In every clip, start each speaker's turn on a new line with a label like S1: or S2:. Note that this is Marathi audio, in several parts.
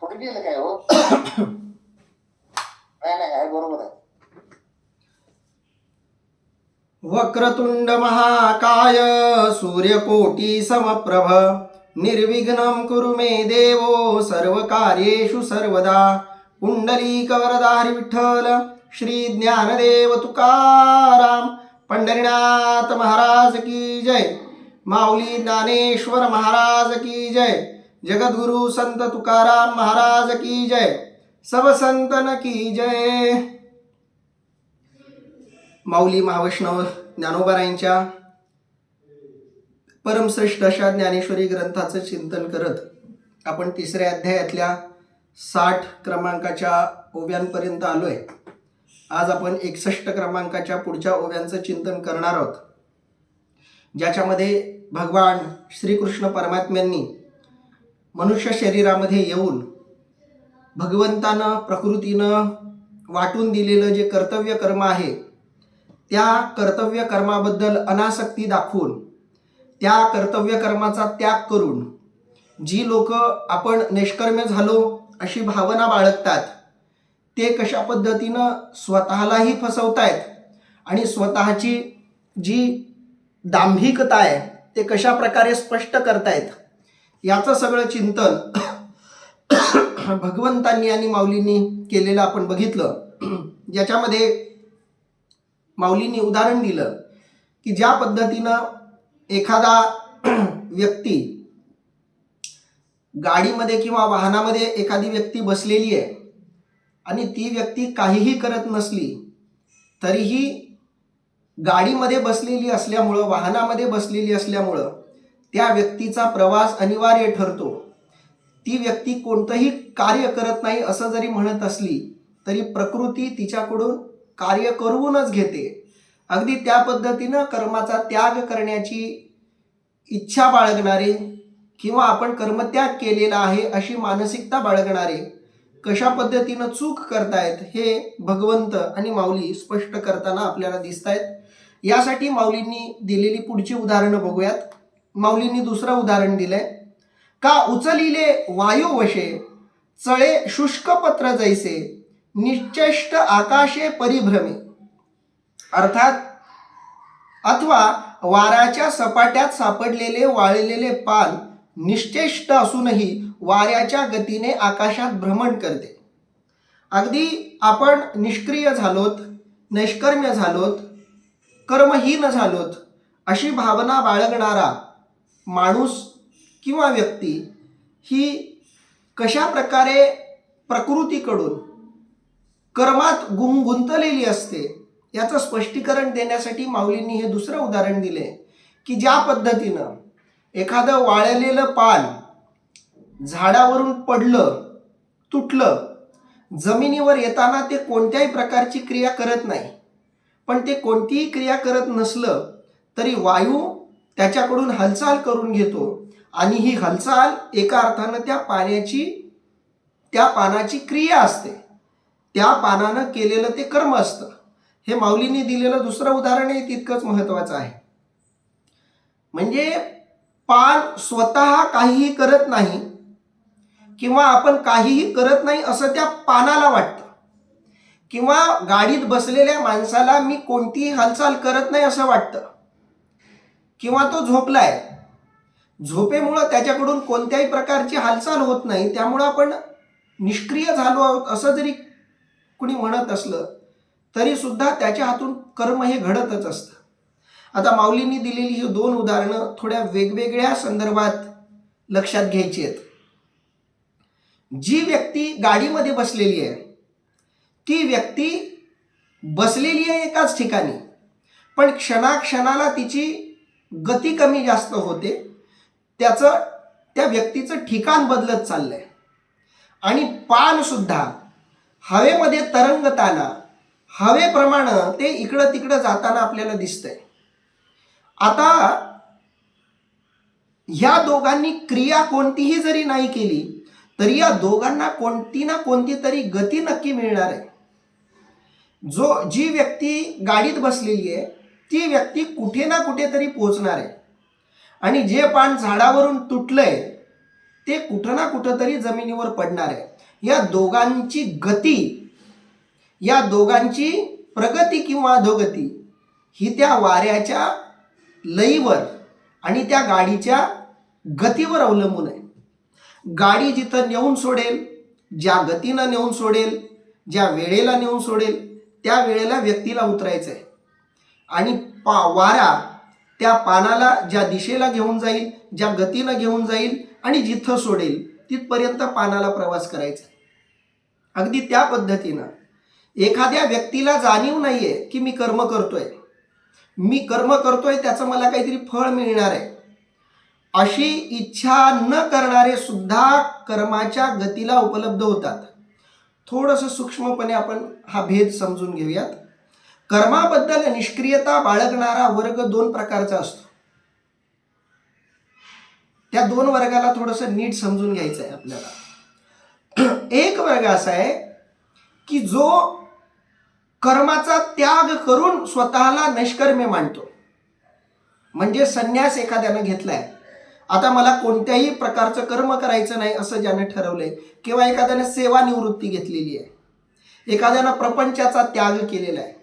S1: कुठे गेलं काय हो? नाही नाही आहे, बरोबर आहे.
S2: वक्रतुंड महाकाय सूर्यकोटी समप्रभ निर्विघ्नं कुरु मे देवो सर्वकार्येषु सर्वदा. पुंडलीकवरदारी विठ्ठल श्री ज्ञानदेव तुकाराम. पंढरीनाथ महाराज की जय. माऊली ज्ञानेश्वर महाराज की जय. जगद्गुरु संत तुकाराम महाराज की जय. सब संतन की जय. माऊली महावैष्णव ज्ञानोबारायांच्या परमश्रेष्ठ अशा ज्ञानेश्वरी ग्रंथाचं चिंतन करत आपण तिसऱ्या अध्यायातल्या 60 क्रमांकाच्या ओव्यांपर्यंत आलोय. आज आपण 61 क्रमांकाच्या पुढच्या ओव्यांचं चिंतन करणार आहोत, ज्याच्यामध्ये भगवान श्रीकृष्ण परमात्म्यांनी मनुष्य शरीरामध्ये येऊन भगवंतानं प्रकृतीनं वाटून दिलेलं जे कर्तव्य कर्म आहे त्या कर्तव्य कर्माबद्दल अनासक्ती दाखवून त्या कर्तव्य कर्माचा त्याग करून जी लोक आपण निष्कर्म्य झालो अशी भावना बाळगतात ते कशा पद्धतीनं स्वतःलाही फसवतायत आणि स्वतःची जी दांभिकता आहे ते कशा प्रकारे स्पष्ट करतायत याचं सगळं चिंतन भगवंतांनी आणि माऊलींनी केलेलं आपण बघितलं. ज्याच्यामध्ये माऊलींनी उदाहरण दिलं की ज्या पद्धतीनं एखादा व्यक्ती गाडीमध्ये किंवा वाहनामध्ये एखादी व्यक्ती बसलेली आहे आणि ती व्यक्ती काहीही करत नसली तरीही गाडीमध्ये बसलेली असल्यामुळं वाहनामध्ये बसलेली असल्यामुळं त्या व्यक्तीचा प्रवास अनिवार्य ठरतो. ती व्यक्ती कोणतंही कार्य करत नाही असं जरी म्हणत असली तरी प्रकृती तिच्याकडून कार्य करूनच घेते. अगदी त्या पद्धतीनं कर्माचा त्याग करण्याची इच्छा बाळगणारे किंवा आपण कर्मत्याग केलेला आहे अशी मानसिकता बाळगणारे कशा पद्धतीनं चूक करतायत हे भगवंत आणि माऊली स्पष्ट करताना आपल्याला दिसत आहेत. यासाठी माऊलींनी दिलेली पुढची उदाहरणं बघूयात. माऊलींनी दुसरं उदाहरण दिलंय, का उचलिले वायू वशे चळे शुष्क पत्र जैसे निश्चेष्ट आकाशे परिभ्रमे. अर्थात अथवा वाऱ्याच्या सपाट्यात सापडलेले वाळलेले पान निश्चेष्ट असूनही वाऱ्याच्या गतीने आकाशात भ्रमण करते. अगदी आपण निष्क्रिय झालोत, नैष्कर्म्य झालोत, कर्महीन झालोत अशी भावना बाळगणारा माणूस किंवा व्यक्ती ही कशा प्रकारे प्रकृतीकडून कर्मात गुंतलेली असते याचं स्पष्टीकरण देण्यासाठी माऊलींनी हे दुसरं उदाहरण दिले की ज्या पद्धतीनं एखादं वाळलेलं पान झाडावरून पडलं, तुटलं, जमिनीवर येताना ते कोणत्याही प्रकारची क्रिया करत नाही, पण ते कोणतीही क्रिया करत नसलं तरी वायू त्याच्याकडून हालचाल करून घेतो आणि ही हालचाल एका अर्थानं त्या पानाची क्रिया असते, त्या पानानं केलेलं ते कर्म असतं. हे माऊलींनी दिलेलं दुसरं उदाहरणही तितकंच महत्त्वाचं आहे. म्हणजे पान स्वतः काहीही करत नाही किंवा आपण काहीही करत नाही असं त्या पानाला वाटतं, किंवा गाडीत बसलेल्या माणसाला मी कोणतीही हालचाल करत नाही असं वाटतं, किंवा तो झोपलाय, झोपेमुळं त्याच्याकडून कोणत्याही प्रकारची हालचाल होत नाही, त्यामुळं आपण निष्क्रिय झालो आहोत असं जरी कुणी म्हणत असलं तरी सुद्धा त्याच्या हातून कर्म हे घडतच असतं. आता माऊलींनी दिलेली ही 2 उदाहरणं थोड्या वेगवेगळ्या संदर्भात लक्षात घ्यायची आहेत. जी व्यक्ती गाडीमध्ये बसलेली आहे ती व्यक्ती बसलेली आहे एकाच ठिकाणी, पण क्षणाक्षणाला तिची गती कमी जास्त होते, त्या व्यक्तीचं ठिकाण बदलत चाललंय. आणि पान सुद्धा हवेमध्ये तरंगताना हवेप्रमाणे ते इकडं तिकडं जाताना आपल्याला दिसतंय. आता ह्या दोघांनी क्रिया कोणतीही जरी नाही केली तरी या दोघांना कोणती ना कोणती तरी गती नक्की मिळणार आहे. जी व्यक्ती गाडीत बसलेली आहे ती व्यक्ती कुठे ना कुठेतरी पोहोचणार आहे, आणि जे पान झाडावरून तुटलंय ते कुठं ना कुठं तरी जमिनीवर पडणार आहे. या दोघांची गती, या दोघांची प्रगती किंवा अधोगती ही त्या वाऱ्याच्या लईवर आणि त्या गाडीच्या गतीवर अवलंबून आहे. गाडी जिथं नेऊन सोडेल, ज्या गतीनं नेऊन सोडेल, ज्या वेळेला नेऊन सोडेल, त्या वेळेला व्यक्तीला उतरायचं आहे. आणि वारा त्या पानाला ज्या दिशेला घेऊन जाईल, ज्या गतीनं घेऊन जाईल आणि जिथं सोडेल तिथपर्यंत पानाला प्रवास करायचा आहे. अगदी त्या पद्धतीनं एखाद्या व्यक्तीला जाणीव नाहीये की मी कर्म करतोय, मी कर्म करतोय त्याचं मला काहीतरी फळ मिळणार आहे, अशी इच्छा न करणारे सुद्धा कर्माच्या गतीला उपलब्ध होतात. थोडंसं सूक्ष्मपणे आपण हा भेद समजून घेऊयात. कर्माबद्दल निष्क्रियता बाळगणारा वर्ग दोन प्रकारचा असतो. त्या दोन वर्गाला थोडंसं नीट समजून घ्यायचं आहे आपल्याला. एक वर्ग असा आहे की जो कर्माचा त्याग करून स्वतःला नैष्कर्म्य मानतो. म्हणजे संन्यास एखाद्यानं घेतलाय, आता मला कोणत्याही प्रकारचं कर्म करायचं नाही असं ज्यानं ठरवलंय, किंवा एखाद्यानं सेवानिवृत्ती घेतलेली आहे, एखाद्यानं प्रपंचाचा त्याग केलेला आहे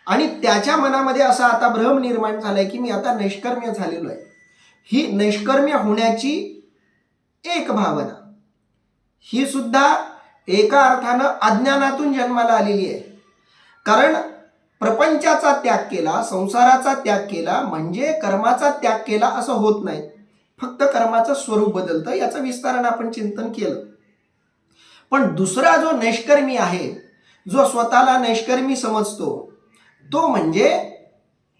S2: आणि त्याच्या मनामध्ये असा आता भ्रम निर्माण झालाय की मी आता नैष्कर्म्य झालेलो आहे. ही नैष्कर्म्य होण्याची एक भावना ही सुद्धा एका अर्थानं अज्ञानातून जन्माला आलेली आहे. कारण प्रपंचाचा त्याग केला, संसाराचा त्याग केला म्हणजे कर्माचा त्याग केला असं होत नाही. फक्त कर्माचं स्वरूप बदलतं. याचं विस्तारानं आपण चिंतन केलं. पण दुसरा जो नैष्कर्मी आहे, जो स्वतःला नैष्कर्मी समजतो, तो म्हणजे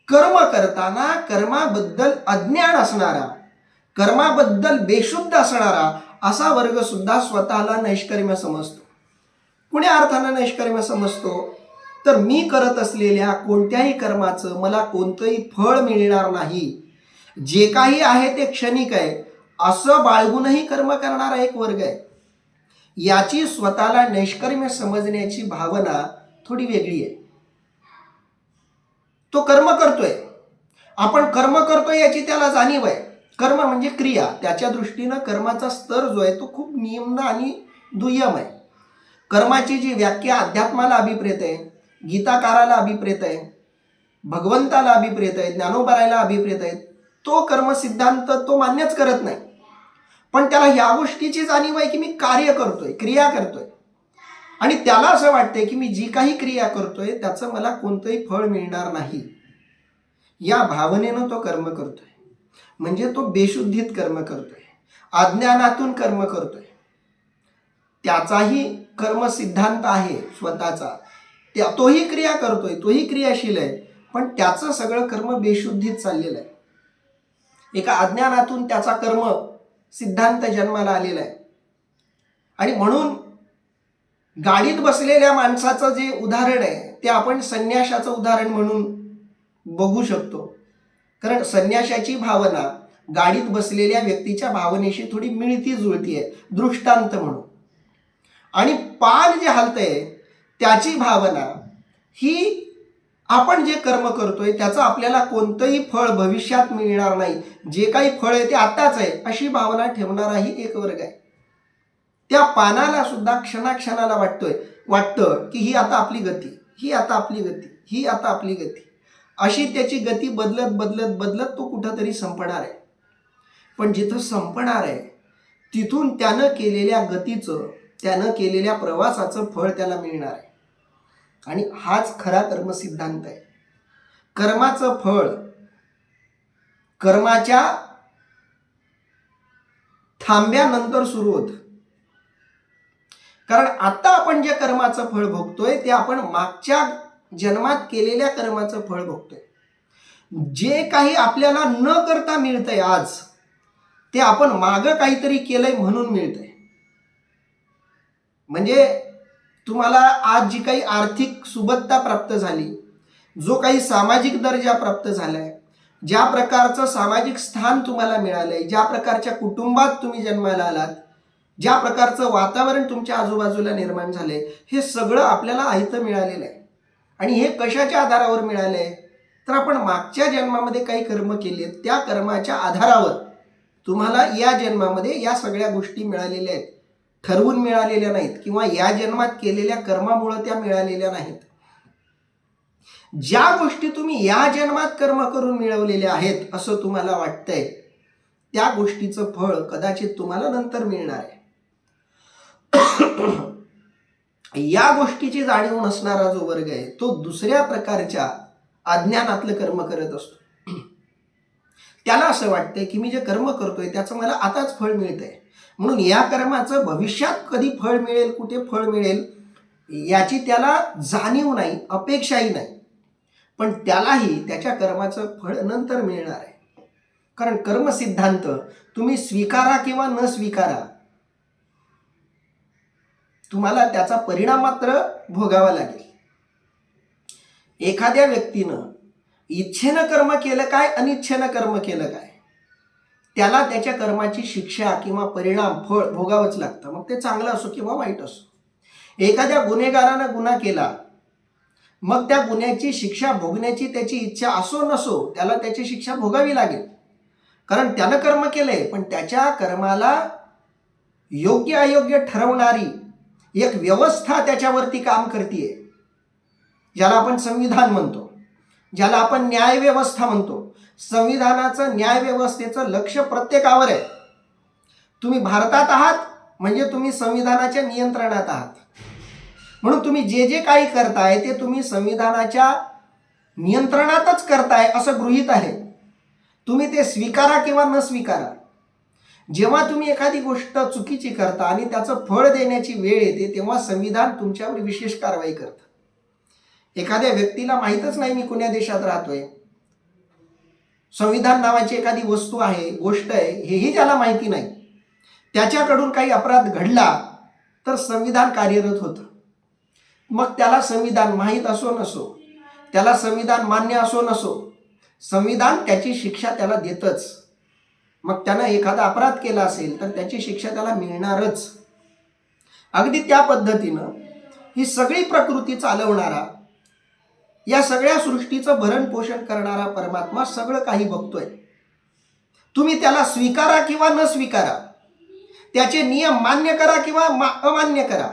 S2: कर्म करताना कर्माबद्दल अज्ञान असणारा, कर्माबद्दल बेशुद्ध असणारा असा वर्ग सुद्धा स्वतःला नैष्कर्म्य समजतो. कुण्या अर्थानं नैष्कर्म्य समजतो? तर मी करत असलेल्या कोणत्याही कर्माचं मला कोणतंही फळ मिळणार नाही, जे काही आहे ते क्षणिक आहे असं बाळगूनही कर्म करणारा एक वर्ग आहे. याची स्वतःला नैष्कर्म्य समजण्याची भावना थोडी वेगळी आहे. तो कर्म करतोय, आपण कर्म करतोय याची त्याला जाणीव आहे. कर्म म्हणजे क्रिया, त्याच्या दृष्टीनं कर्माचा स्तर जो आहे तो खूप निम्न आणि दुय्यम आहे. कर्माची जी व्याख्या अध्यात्माला अभिप्रेत आहे, गीताकाराला अभिप्रेत आहे, भगवंताला अभिप्रेत आहे, ज्ञानोबरायला अभिप्रेत आहे, तो कर्म सिद्धांत तो मान्यच करत नाही. पण त्याला ह्या गोष्टीची जाणीव आहे की मी कार्य करतोय, क्रिया करतोय, आणि त्याला असं वाटतंय की मी जी काही क्रिया करतोय त्याचं मला कोणतंही फळ मिळणार नाही. या भावनेनं तो कर्म करतोय. म्हणजे तो बेशुद्धीत कर्म करतोय, अज्ञानातून कर्म करतोय. त्याचाही कर्म सिद्धांत आहे स्वतःचा, तोही क्रिया करतोय, तोही क्रियाशील आहे, पण त्याचं सगळं कर्म बेशुद्धीत चाललेलं आहे. एका अज्ञानातून त्याचा कर्म सिद्धांत जन्माला आलेला आहे. आणि म्हणून गाडीत बसलेल्या माणसाचं जे उदाहरण आहे ते आपण संन्याशाचं उदाहरण म्हणून बघू शकतो. कारण संन्याशाची भावना गाडीत बसलेल्या व्यक्तीच्या भावनेशी थोडी मिळती जुळती आहे, दृष्टांत म्हणून. आणि पान जे हलतंय त्याची भावना ही आपण जे कर्म करतोय त्याचं आपल्याला कोणतंही फळ भविष्यात मिळणार नाही, जे काही फळ आहे ते आत्ताच आहे अशी भावना ठेवणाराही एक वर्ग आहे. त्या पानाला सुद्धा क्षणाक्षणाला वाटतं की ही आता आपली गती, ही आता आपली गती, ही आता आपली गती, अशी त्याची गती बदलत बदलत बदलत तो कुठंतरी संपणार आहे. पण जिथं संपणार आहे तिथून त्यानं केलेल्या गतीचं, त्यानं केलेल्या प्रवासाचं फळ त्याला मिळणार आहे. आणि हाच खरा कर्मसिद्धांत आहे. कर्माचं फळ कर्माच्या थांब्यानंतर सुरू होतं. कारण आता आपण जे कर्माचं फळ भोगतोय ते आपण मागच्या जन्मात केलेल्या कर्माचं फळ भोगतोय. जे काही आपल्याला न करता मिळतंय आज, ते आपण मागं काहीतरी केलंय म्हणून मिळतंय. म्हणजे तुम्हाला आज जी काही आर्थिक सुबत्ता प्राप्त झाली, जो काही सामाजिक दर्जा प्राप्त झालाय, ज्या प्रकारचं सामाजिक स्थान तुम्हाला मिळालंय, ज्या प्रकारच्या कुटुंबात तुम्ही जन्माला आलात, ज्या प्रकारचं वातावरण तुमच्या आजूबाजूला निर्माण झालंय, हे सगळं आपल्याला आयतं मिळालेलं आहे. आणि हे कशाच्या आधारावर मिळालंय? तर आपण मागच्या जन्मामध्ये काही कर्म केले, त्या कर्माच्या आधारावर तुम्हाला या जन्मामध्ये या सगळ्या गोष्टी मिळालेल्या आहेत. ठरवून मिळालेल्या नाहीत किंवा या जन्मात केलेल्या कर्मामुळे त्या मिळालेल्या नाहीत. ज्या गोष्टी तुम्ही या जन्मात कर्म करून मिळवलेल्या आहेत असं तुम्हाला वाटतंय, त्या गोष्टीचं फळ कदाचित तुम्हाला नंतर मिळणार आहे. या गोष्टीची जाणीव नसणारा जो वर्ग आहे तो दुसऱ्या प्रकारच्या अज्ञानातलं कर्म करत असतो. त्याला असं वाटतंय की मी जे कर्म करतोय त्याचं मला आताच फळ मिळतंय, म्हणून या कर्माचं भविष्यात कधी फळ मिळेल, कुठे फळ मिळेल याची त्याला जाणीव नाही, अपेक्षाही नाही. पण त्यालाही त्याच्या कर्माचं फळ नंतर मिळणार आहे. कारण कर्म सिद्धांत तुम्ही स्वीकारा किंवा न स्वीकारा, तुम्हाला त्याचा परिणाम मात्र भोगावा लागेल. एखाद्या व्यक्तीनं इच्छेनं कर्म केलं काय, अनिच्छेनं कर्म केलं काय, त्याला त्याच्या कर्माची शिक्षा किंवा परिणाम फळ भोगावंच लागतं, मग ते चांगलं असो किंवा वाईट असो. एखाद्या गुन्हेगारानं गुन्हा केला, मग त्या गुन्ह्याची शिक्षा भोगण्याची त्याची इच्छा असो नसो त्याला त्याची शिक्षा भोगावी लागेल. कारण त्यानं कर्म केलंय, पण त्याच्या कर्माला योग्य अयोग्य ठरवणारी एक व्यवस्था त्याच्यावरती काम करतीये, ज्याला आपण संविधान म्हणतो, ज्याला आपण न्यायव्यवस्था म्हणतो. संविधानाचं, न्यायव्यवस्थेचं लक्ष प्रत्येकावर आहे. तुम्ही भारतात आहात म्हणजे तुम्ही संविधानाच्या नियंत्रणात आहात, म्हणून तुम्ही जे जे काही करताय ते तुम्ही संविधानाच्या नियंत्रणातच करताय असं गृहीत आहे. तुम्ही ते स्वीकारा किंवा न स्वीकारा. जेव्हा तुम्ही एखादी गोष्ट चुकीची करता आणि त्याचं फळ देण्याची वेळ येते तेव्हा संविधान तुमच्यावर विशेष कारवाई करतं. एखाद्या व्यक्तीला माहीतच नाही मी कोण्या देशात राहतोय, संविधान नावाची एखादी वस्तू आहे, गोष्ट आहे, हेही त्याला माहिती नाही, त्याच्याकडून काही अपराध घडला तर संविधान कार्यरत होतं. मग त्याला संविधान माहीत असो नसो, त्याला संविधान मान्य असो नसो, संविधान त्याची शिक्षा त्याला देतच. मग त्यानं एखादा अपराध केला असेल तर त्याची शिक्षा त्याला मिळणारच. अगदी त्या पद्धतीनं ही सगळी प्रकृती चालवणारा, या सगळ्या सृष्टीचं भरण पोषण करणारा परमात्मा सगळं काही बघतोय. तुम्ही त्याला स्वीकारा किंवा न स्वीकारा, त्याचे नियम मान्य करा किंवा अमान्य करा,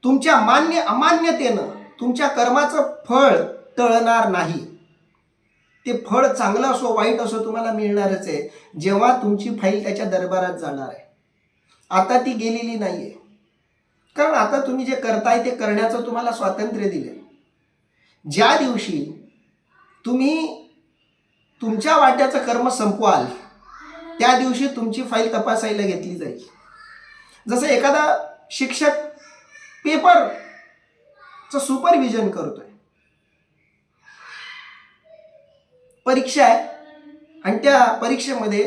S2: तुमच्या मान्य अमान्यतेनं तुमच्या कर्माचं फळ टळणार नाही. ते फळ चांगलं असो वाईट असो तुम्हाला मिळणारच आहे, जेव्हा तुमची फाईल त्याच्या दरबारात जाणार आहे. आता ती गेलेली नाहीये, कारण आता तुम्ही जे करताय ते करण्याचं तुम्हाला स्वातंत्र्य दिले. ज्या दिवशी तुम्ही तुमच्या वाट्याचं कर्म संपवाल त्या दिवशी तुमची फाईल तपासायला घेतली जाईल. जसं एखादा शिक्षक पेपरचं सुपरविजन करतोय, परीक्षा आहे आणि त्या परीक्षेमध्ये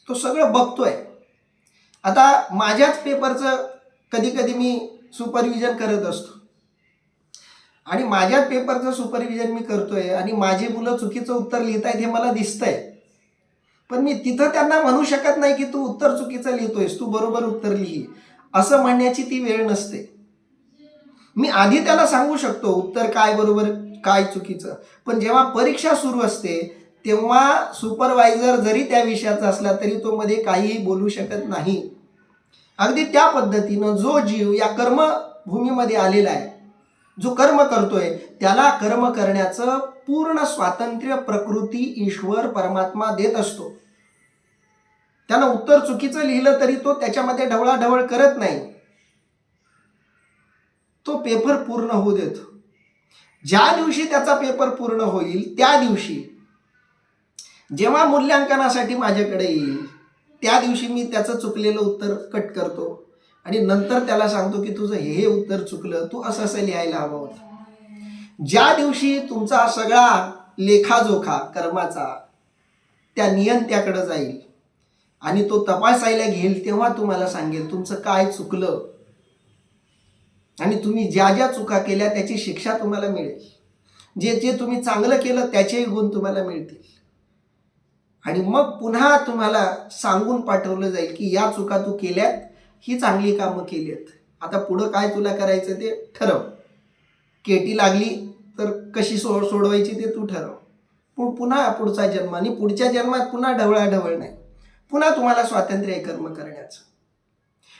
S2: तो सगळं बघतोय. आता माझ्याच पेपरचं कधी कधी मी सुपरविजन करत असतो आणि माझ्याच पेपरचं सुपरविजन मी करतोय आणि माझी मुलं चुकीचं उत्तर लिहितायत हे मला दिसतंय, पण मी तिथं त्यांना म्हणू शकत नाही की तू उत्तर चुकीचं लिहितोयस, तू बरोबर उत्तर लिही असं म्हणण्याची ती वेळ नसते. मी आधी त्याला सांगू शकतो उत्तर काय बरोबर काय चुकीचं, पण जेव्हा परीक्षा सुरू असते तेव्हा सुपरवायझर जरी त्या विषयाचा असला तरी तो मध्ये काहीही बोलू शकत नाही. अगदी त्या पद्धतीनं जो जीव या कर्मभूमीमध्ये आलेला आहे, जो कर्म करतोय, त्याला कर्म करण्याचं पूर्ण स्वातंत्र्य प्रकृती ईश्वर परमात्मा देत असतो. त्यानं उत्तर चुकीचं लिहिलं तरी तो त्याच्यामध्ये ढवळाढवळ करत नाही, तो पेपर पूर्ण होऊ देतो. ज्या दिवशी त्याचा पेपर पूर्ण होईल त्या दिवशी जेव्हा मूल्यांकनासाठी माझ्याकडे येईल त्या दिवशी मी त्याचं चुकलेलं उत्तर कट करतो आणि नंतर त्याला सांगतो की तुझं हे उत्तर चुकलं, तू असं असं लिहायला हवं होतं. ज्या दिवशी तुमचा सगळा लेखाजोखा कर्माचा त्या नियंत्याकडे जाईल आणि तो तपासायला घेईल तेव्हा तुम्हाला सांगेल तुमचं काय चुकलं आणि तुम्ही ज्या ज्या चुका केल्या त्याची शिक्षा तुम्हाला मिळेल. जे जे तुम्ही चांगलं केलं त्याचेही गुण तुम्हाला मिळतील आणि मग पुन्हा तुम्हाला सांगून पाठवलं जाईल की या चुका तू केल्यात, ही चांगली कामं केली आहेत, आता पुढं काय तुला करायचं ते ठरव. केटी लागली तर कशी सोडवायची ते तू ठरव. पुन्हा पुढचा जन्म आणि पुढच्या जन्मात पुन्हा ढवळाढवळ नाही, पुन्हा तुम्हाला स्वातंत्र्य आहे कर्म करण्याचं.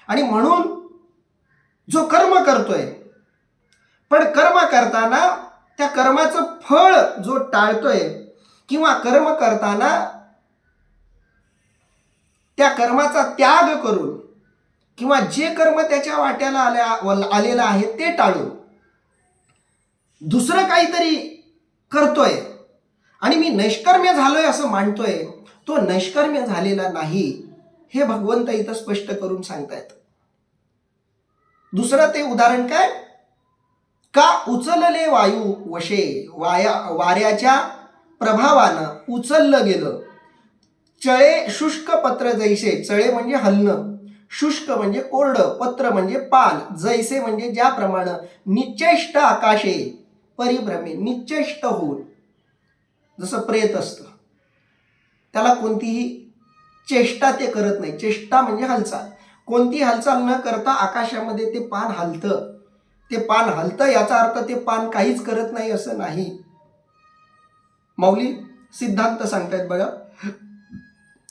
S2: आणि म्हणून जो कर्म करतोय, पण कर्म करताना त्या कर्माचं फळ जो टाळतोय किंवा कर्म करताना त्या कर्माचा त्याग करून किंवा जे कर्म त्याच्या वाट्याला आलेलं आहे ते टाळून दुसरं काहीतरी करतोय आणि मी नैष्कर्म्य झालोय असं मानतोय, तो नैष्कर्म्य झालेला नाही हे भगवंत इथं स्पष्ट करून सांगतायत. दुसरं ते उदाहरण काय, का उचलले वायू वशे, वाऱ्याच्या प्रभावानं उचललं गेलं. चळे शुष्क पत्र जैसे, चळे म्हणजे हलणं, शुष्क म्हणजे कोरडं, पत्र म्हणजे पान, जैसे म्हणजे ज्याप्रमाणे, निश्चेष्ट आकाशे परिभ्रमे, निश्चेष्ट होऊन, जसं प्रेत असतं त्याला कोणतीही चेष्टा ते करत नाही. चेष्टा म्हणजे हालचाल, कोणती हालचाल न करता आकाशामध्ये ते पान हलतं. ते पान हलतं याचा अर्थ ते पान काहीच करत नाही असं नाही. माऊली सिद्धांत सांगतायत बघा,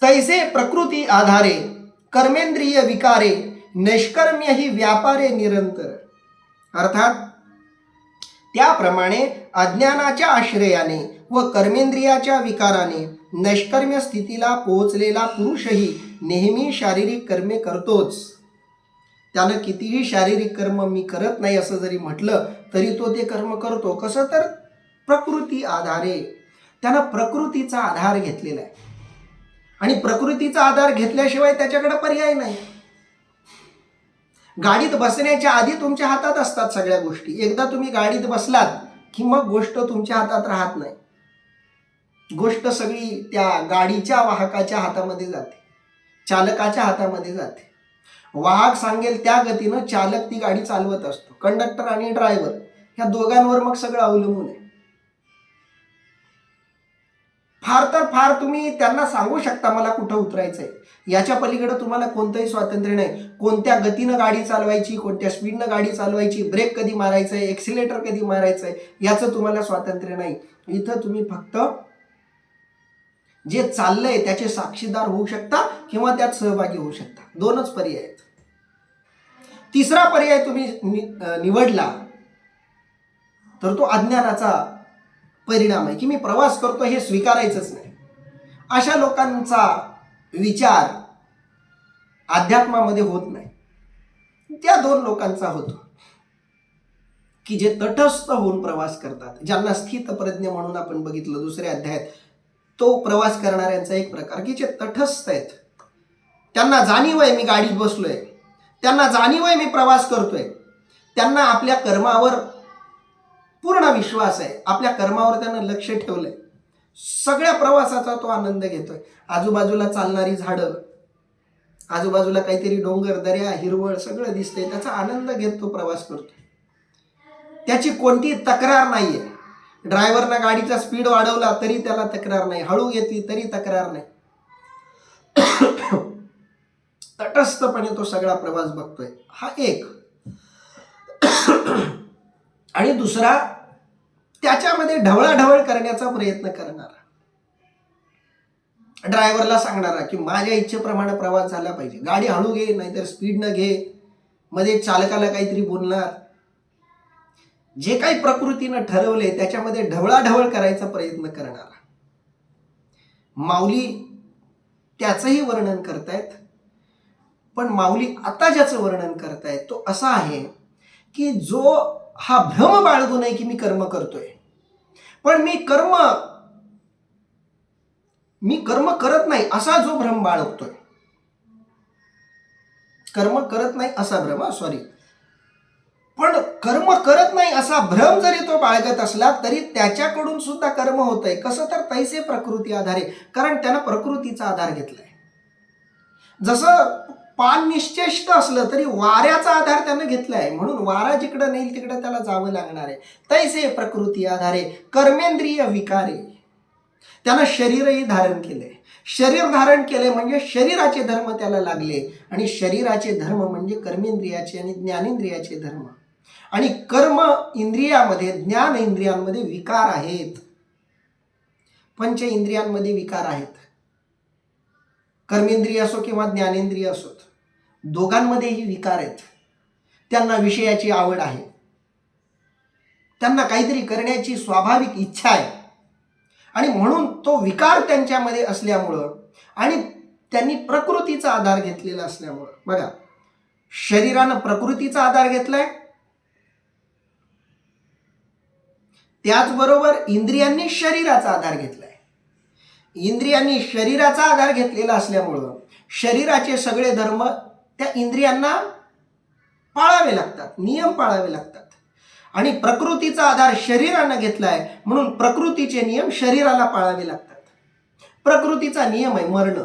S2: तैसे प्रकृती आधारे कर्मेंद्रिय विकारे नैष्कर्म्य ही व्यापारे निरंतर. अर्थात त्याप्रमाणे अज्ञानाच्या आश्रयाने व कर्मेंद्रियाच्या विकाराने नैष्कर्म्य स्थितीला पोहोचलेला पुरुषही नेहमी शारीरिक कर्मे करतोच. त्यानं कितीही शारीरिक कर्म मी करत नाही असं जरी म्हटलं तरी तो ते कर्म करतो. कसं तर प्रकृती आधारे, त्यानं प्रकृतीचा आधार घेतलेला आहे आणि प्रकृतीचा आधार घेतल्याशिवाय त्याच्याकडे पर्याय नाही. गाडीत बसण्याच्या आधी तुमच्या हातात असतात सगळ्या गोष्टी. एकदा तुम्ही गाडीत बसलात की मग गोष्ट तुमच्या हातात राहत नाही. गोष्ट सगळी त्या गाडीच्या वाहकाच्या हातामध्ये जाते, चालकाच्या हातामध्ये जाते. वाहक सांगेल त्या गतीनं चालक ती गाडी चालवत असतो. कंडक्टर आणि ड्रायव्हर ह्या दोघांवर मग सगळं अवलंबून आहे. फार तर फार तुम्ही त्यांना सांगू शकता मला कुठं उतरायचंय, याच्या पलीकडे तुम्हाला कोणतंही स्वातंत्र्य नाही. कोणत्या गतीनं गाडी चालवायची, कोणत्या स्पीडनं गाडी चालवायची, ब्रेक कधी मारायचंय, एक्सिलेटर कधी मारायचंय, याचं तुम्हाला स्वातंत्र्य नाही. इथं तुम्ही फक्त जे चाललंय त्याचे साक्षीदार होऊ शकता किंवा त्यात सहभागी होऊ शकता. दोनच पर्याय आहेत. तिसरा पर्याय तुम्ही निवडला तर तो अज्ञानाचा परिणाम आहे की मी प्रवास करतो हे स्वीकारायचंच नाही. अशा लोकांचा विचार अध्यात्मामध्ये होत नाही. त्या दोन लोकांचा होतो की जे तटस्थ होऊन प्रवास करतात, ज्यांना स्थित प्रज्ञ म्हणून आपण बघितलं दुसऱ्या अध्यायात. तो प्रवास करणाऱ्यांचा एक प्रकार की जे तटस्थ आहेत, त्यांना जाणीव आहे मी गाडीत बसलोय, त्यांना जाणीव आहे मी प्रवास करतोय, त्यांना आपल्या कर्मावर पूर्ण विश्वास आहे, आपल्या कर्मावर त्यानं लक्ष ठेवलंय, सगळ्या प्रवासाचा तो आनंद घेतोय. आजूबाजूला चालणारी झाडं, आजूबाजूला काहीतरी डोंगर, दर्या, हिरवळ सगळं दिसतंय, त्याचा आनंद घेत तो प्रवास करतो. त्याची कोणती तक्रार नाहीये. ड्रायव्हरनं गाडीचा स्पीड वाढवला तरी त्याला तक्रार नाही, हळू घेतली तरी तक्रार नाही. तटस्थपणे तो सगळा प्रवास बघतोय. हा एक. आणि दुसरा त्याच्यामध्ये ढवळाढवळ करण्याचा प्रयत्न करणारा, ड्रायव्हरला सांगणारा की माझ्या इच्छेप्रमाणे प्रवास झाला पाहिजे, गाडी हळू घे नाहीतर स्पीडनं घे, मध्ये चालकाला काहीतरी बोलणार, जे काही प्रकृतीनं ठरवले त्याच्यामध्ये ढवळाढवळ करायचा प्रयत्न करणारा. माऊली त्याचंही वर्णन करतायत. पण माऊली आता ज्याचं वर्णन करतायत तो असा आहे की जो हा भ्रम बाळगू नये की मी कर्म करतोय, पण मी कर्म करत नाही असा जो भ्रम बाळगतोय, कर्म करत नाही असा भ्रम, पण कर्म करत नाही असा भ्रम जरी तो बाळगत असला तरी त्याच्याकडून सुद्धा कर्म होतंय. कसं तर तैसे प्रकृती आधारे, कारण त्यानं प्रकृतीचा आधार घेतलाय. जसं पान निश्चेष्ट असलं तरी वाऱ्याचा आधार त्यानं घेतलाय, म्हणून वारा जिकडं नेईल तिकडं त्याला जावं लागणार आहे. तैसे प्रकृती आधारे कर्मेंद्रिय विकारे, त्यानं शरीरही धारण केलंय. शरीर धारण केले म्हणजे शरीराचे धर्म त्याला लागले, आणि शरीराचे धर्म म्हणजे कर्मेंद्रियाचे आणि ज्ञानेंद्रियाचे धर्म. आणि कर्म इंद्रियामध्ये, ज्ञान इंद्रियांमध्ये विकार आहेत, पंच इंद्रियांमध्ये विकार आहेत. कर्मेंद्रिय असो किंवा ज्ञानेंद्रिय असोत, दोघांमध्येही विकार आहेत. त्यांना विषयाची आवड आहे, त्यांना काहीतरी करण्याची स्वाभाविक इच्छा आहे आणि म्हणून तो विकार त्यांच्यामध्ये असल्यामुळं आणि त्यांनी प्रकृतीचा आधार घेतलेला असल्यामुळं, बघा, शरीरानं प्रकृतीचा आधार घेतलाय, त्याचबरोबर इंद्रियांनी शरीराचा आधार घेतलाय. इंद्रियांनी शरीराचा आधार घेतलेला असल्यामुळं शरीराचे सगळे धर्म त्या इंद्रियांना पाळावे लागतात, नियम पाळावे लागतात. आणि प्रकृतीचा आधार शरीरानं घेतलाय म्हणून प्रकृतीचे नियम शरीराला पाळावे लागतात. प्रकृतीचा नियम आहे मरण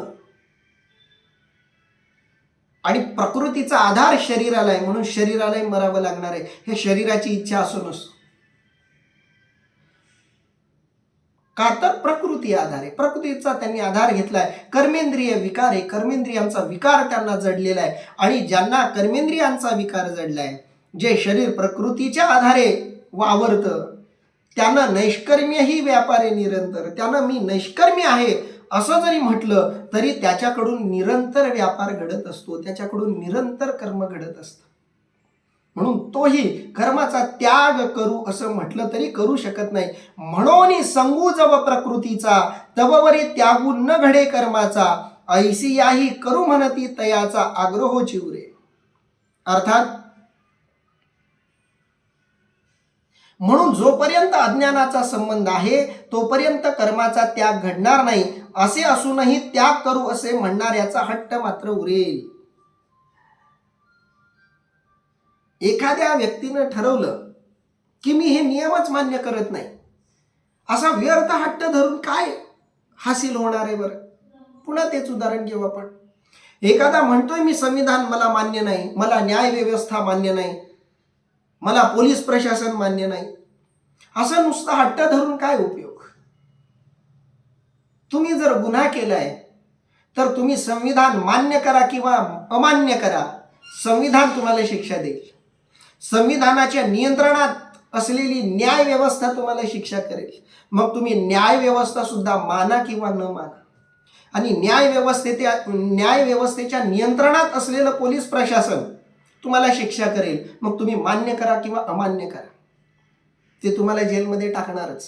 S2: आणि प्रकृतीचा आधार शरीराला आहे म्हणून शरीरालाही मरावं लागणार आहे. हे शरीराची इच्छा असो नसो, का तर प्रकृती आधार आहे. प्रकृतीचा त्यांनी आधार घेतलाय. कर्मेंद्रिय विकार आहे, कर्मेंद्रियांचा विकार त्यांना जडलेला आहे. आणि ज्यांना कर्मेंद्रियांचा विकार जडलाय, जे शरीर प्रकृतीच्या आधारे वावरतं, त्यांना नैष्कर्म्यही व्यापारे निरंतर, त्यांना मी नैष्कर्म्य आहे असं जरी म्हटलं तरी त्याच्याकडून निरंतर व्यापार घडत असतो, त्याच्याकडून निरंतर कर्म घडत असतं. म्हणून तोही कर्माचा त्याग करू असं म्हटलं तरी करू शकत नाही. म्हणून संगू जव प्रकृतीचा तववरी त्यागू न घडे कर्माचा, ऐसी याही करू म्हणती तयाचा आग्रहो चिवरे. अर्थात म्हणून जोपर्यंत अज्ञानाचा संबंध आहे तोपर्यंत कर्माचा त्याग घडणार नाही. असे असूनही त्याग करू असे म्हणणाऱ्याचा हट्ट मात्र उरेल. एखाद्या व्यक्तीनं ठरवलं की मी हे नियमच मान्य करत नाही, असा व्यर्थ हट्ट धरून काय हासिल होणार आहे बरं? पुन्हा तेच उदाहरण घेऊ आपण. एखादा म्हणतोय मी संविधान मला मान्य नाही, मला न्याय व्यवस्था मान्य नाही, मला पोलीस प्रशासन मान्य नाही, असं नुसता हट्ट धरून काय उपयोग? तुम्ही जर गुन्हा केलाय तर तुम्ही संविधान मान्य करा किंवा अमान्य करा, संविधान तुम्हाला शिक्षा देईल. संविधानाच्या नियंत्रणात असलेली न्याय व्यवस्था तुम्हाला शिक्षा करेल. मग तुम्ही न्याय व्यवस्था सुद्धा माना किंवा न माना. आणि न्याय व्यवस्थेच्या नियंत्रणात असलेलं पोलीस प्रशासन तुम्हाला शिक्षा करेल. मग तुम्ही मान्य करा किंवा अमान्य करा, ते तुम्हाला जेलमध्ये टाकणारच.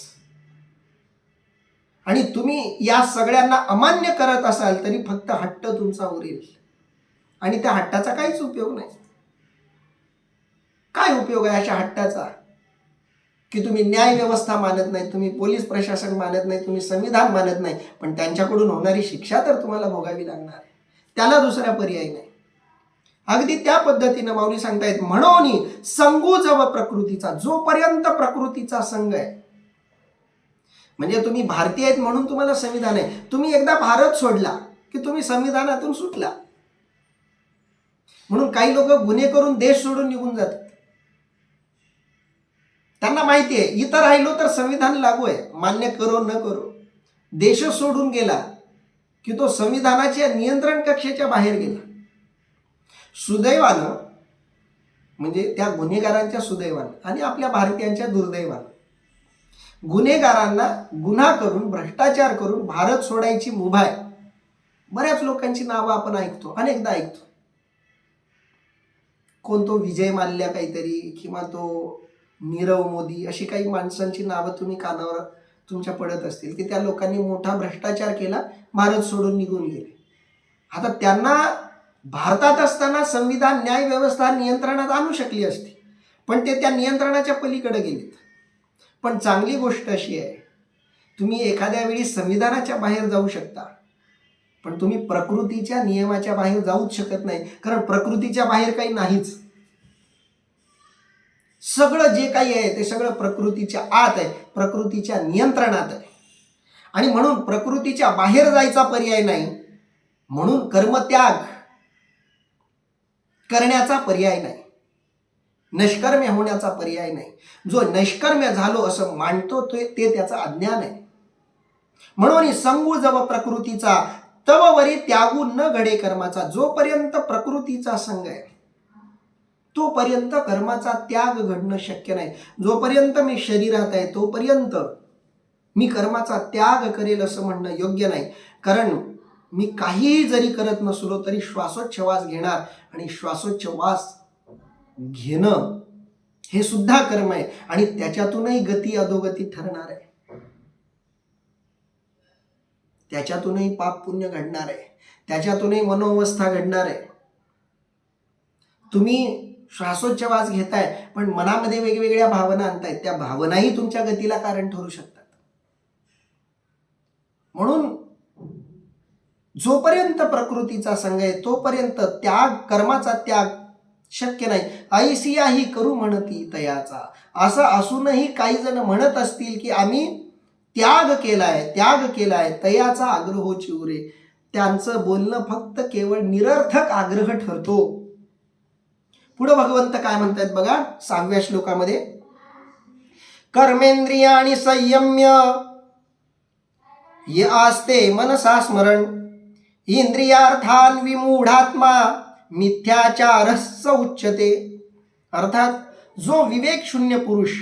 S2: आणि तुम्ही या सगळ्यांना अमान्य करत असाल तरी फक्त हट्ट तुमचा उरेल आणि त्या हट्टाचा काहीच उपयोग नाही. काय उपयोग आहे अशा हट्टाचा की तुम्ही न्याय व्यवस्था मानत नाही, तुम्ही पोलीस प्रशासन मानत नाही, तुम्ही संविधान मानत नाही, पण त्यांच्याकडून होणारी शिक्षा तर तुम्हाला भोगावी लागणार आहे. त्याला दुसरा पर्याय नाही. अगदी त्या पद्धतीनं माऊली सांगतायत, म्हणून संगू जव प्रकृतीचा, जोपर्यंत प्रकृतीचा संघ आहे, म्हणजे तुम्ही भारतीय आहेत म्हणून तुम्हाला संविधान आहे, तुम्ही एकदा भारत सोडला की तुम्ही संविधानातून सुटला. म्हणून काही लोक गुन्हे करून देश सोडून निघून जातात. त्यांना माहिती आहे इथं राहिलो तर संविधान लागू आहे, मान्य करो न करो. देश सोडून गेला की तो संविधानाच्या नियंत्रण कक्षेच्या बाहेर गेला. सुदैवानं, म्हणजे त्या गुन्हेगारांच्या सुदैवानं आणि आपल्या भारतीयांच्या दुर्दैवानं, गुन्हेगारांना गुन्हा करून भ्रष्टाचार करून भारत सोडायची मुभा आहे. बऱ्याच लोकांची नावं आपण ऐकतो, अनेकदा ऐकतो. कोण तो विजय माल्या काहीतरी किंवा तो नीरव मोदी, अशी काही माणसांची नावं तुम्ही कानावर तुमच्या पडत असतील की त्या लोकांनी मोठा भ्रष्टाचार केला, भारत सोडून निघून गेले. आता त्यांना भारतात असताना संविधान न्याय व्यवस्था नियंत्रणात आणू शकली असती, पण ते त्या नियंत्रणाच्या पलीकडे गेलेत. पण चांगली गोष्ट अशी आहे, तुम्ही एखाद्या वेळी संविधानाच्या बाहेर जाऊ शकता, पण तुम्ही प्रकृतीच्या नियमाच्या बाहेर जाऊच शकत नाही. कारण प्रकृतीच्या बाहेर काही नाहीच. सगळं जे काही आहे ते सगळं प्रकृतीच्या आत आहे, प्रकृतीच्या नियंत्रणात आहे. आणि म्हणून प्रकृतीच्या बाहेर जायचा पर्याय नाही, म्हणून कर्मत्याग करण्याचा पर्याय नाही, नैष्कर्म्य होण्याचा पर्याय नाही. जो नैष्कर्म्य झालो असं मानतो ते त्याचा अज्ञान आहे. म्हणून संगू जव प्रकृतीचा तववरी त्यागू न घडे कर्माचा. जोपर्यंत प्रकृतीचा संग आहे तोपर्यंत कर्माचा त्याग घडणं शक्य नाही. जोपर्यंत मी शरीरात आहे तोपर्यंत मी कर्माचा त्याग करेल असं म्हणणं योग्य नाही. कारण मी काहीही जरी करत नसलो तरी श्वासोच्छवास घेणार, आणि श्वासोच्छवास घेणं हे सुद्धा कर्म आहे, आणि त्याच्यातूनही गती अधोगती ठरणार आहे, त्याच्यातूनही पाप पुण्य घडणार आहे, त्याच्यातूनही मनोअवस्था घडणार आहे. तुम्ही श्वासोच्छवास घेताय पण मनामध्ये वेगवेगळ्या भावना आणतायत, त्या भावनाही तुमच्या गतीला कारण ठरू शकतात. म्हणून जोपर्यंत प्रकृतीचा संग आहे तोपर्यंत त्याग, कर्माचा त्याग शक्य नाही. ऐसियाही करू म्हणती तयाचा. असं असूनही काही जण म्हणत असतील की आम्ही त्याग केलाय तयाचा आग्रह चिवरे. त्यांचं बोलणं फक्त केवळ निरर्थक आग्रह ठरतो. पुढे भगवंत काय म्हणतात बघा 6व्या श्लोकामध्ये, कर्मेंद्रियाणि संयम्य ये आस्ते मनसा स्मरण इंद्रियार्थान विमूढात्मा मिथ्याचारस्य उच्यते. अर्थात जो विवेक शून्य पुरुष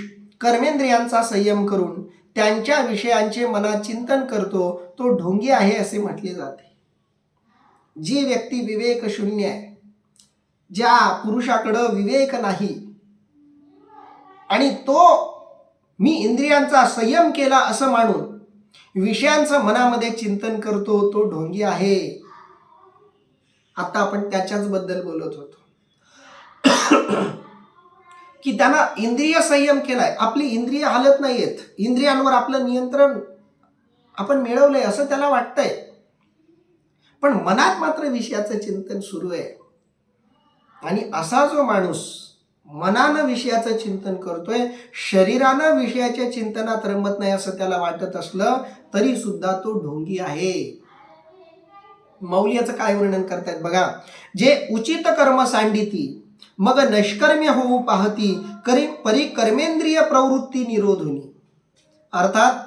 S2: कर्मेंद्रियांचा संयम करून त्यांच्या विषयांचे मनात चिंतन करतो तो ढोंगी आहे असे म्हटले जाते. जी व्यक्ती विवेक शून्य आहे, ज्या पुरुषाकडं विवेक नाही आणि तो मी इंद्रियांचा संयम केला असं मानून विषयांचं मनामध्ये चिंतन करतो तो ढोंगी आहे. आता आपण त्याच्याच बद्दल बोलत होतो की त्यांना इंद्रिय संयम केलाय, आपली इंद्रिय हालत नाहीयेत, इंद्रियांवर आपलं नियंत्रण आपण मिळवलंय असं त्याला वाटतंय, पण मनात मात्र विषयाचं चिंतन सुरू आहे. आणि असा जो माणूस मनानं विषयाचं चिंतन करतोय, शरीरानं विषयाच्या चिंतनात रमत नाही असं त्याला वाटत असलं तरी सुद्धा तो ढोंगी आहे. मौल्याचं काय वर्णन करतायत बघा, जे उचित कर्म सांडिती मग नष्कर्म्य होऊ पाहती परी कर्मेंद्रिय प्रवृत्ती निरोधुनी. अर्थात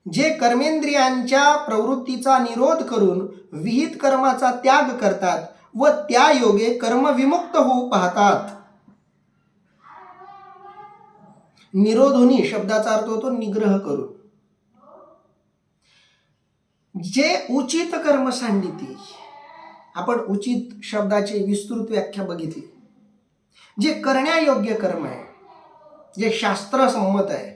S2: जे कर्मेंद्रियांच्या प्रवृत्तीचा निरोध करून विहित कर्माचा त्याग करतात व त्या योगे कर्म विमुक्त होऊ पाहतात. निरोधुनी शब्दाचा अर्थ होतो निग्रह करून. जे उचित कर्म सांडिती, आपण उचित शब्दाची विस्तृत व्याख्या बघितली, जे करण्यायोग्य कर्म आहे, जे शास्त्र संमत आहे,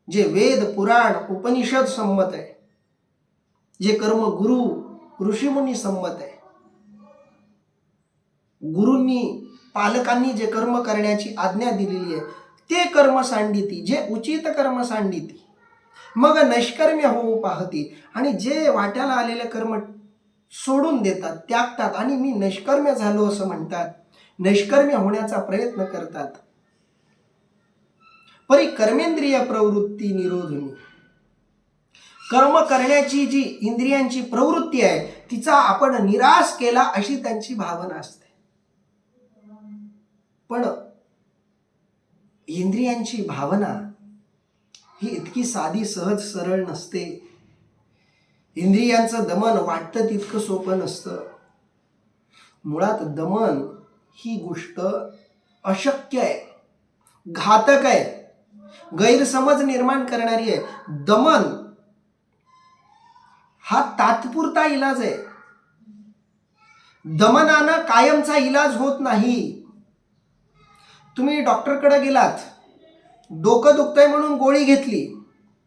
S2: जे वेद पुराण उपनिषद संमत आहे, जे कर्म गुरु ऋषीमुनी संमत आहे, गुरूंनी पालकांनी जे कर्म करण्याची आज्ञा दिलेली आहे ते कर्म सांडिती, जे उचित कर्म सांडिती मग नैष्कर्म्य होऊ पाहती. आणि जे वाट्याला आलेले कर्म सोडून देतात, त्यागतात आणि मी नैष्कर्म्य झालो असं म्हणतात, नैष्कर्म्य होण्याचा प्रयत्न करतात. परी कर्मेंद्रिय प्रवृत्ती निरोधुनी. कर्म करण्याची जी इंद्रियांची प्रवृत्ती आहे तिचा आपण निराश केला अशी त्यांची भावना असते. पण इंद्रियांची भावना ही इतकी साधी सहज सरळ नसते. इंद्रियांचं दमन वाटतं तितकं सोपं नसतं. मुळात दमन ही गोष्ट अशक्य आहे, घातक आहे, गैरसमज निर्माण करणारी आहे. दमन हा तात्पुरता इलाज आहे, दमनानं कायमचा इलाज होत नाही. तुम्ही डॉक्टरकडे गेलात, डोकं दुखतंय म्हणून गोळी घेतली,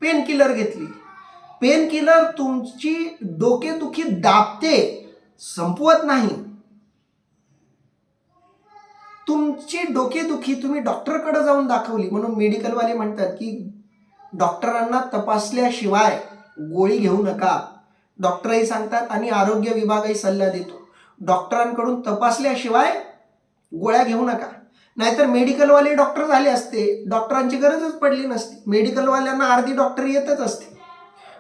S2: पेन किलर घेतली, पेन किलर तुमची डोकेदुखी दाबते, संपवत नाही. तुमची डोकेदुखी तुम्ही डॉक्टरकडे जाऊन दाखवली म्हणून मेडिकलवाले म्हणतात की डॉक्टरांना तपासल्याशिवाय गोळी घेऊ नका. डॉक्टरही सांगतात आणि आरोग्य विभागही सल्ला देतो, डॉक्टरांकडून तपासल्याशिवाय गोळ्या घेऊ नका. नाहीतर मेडिकलवाले डॉक्टर झाले असते, डॉक्टरांची गरजच पडली नसती. मेडिकलवाल्यांना अर्धी डॉक्टर येतच असते.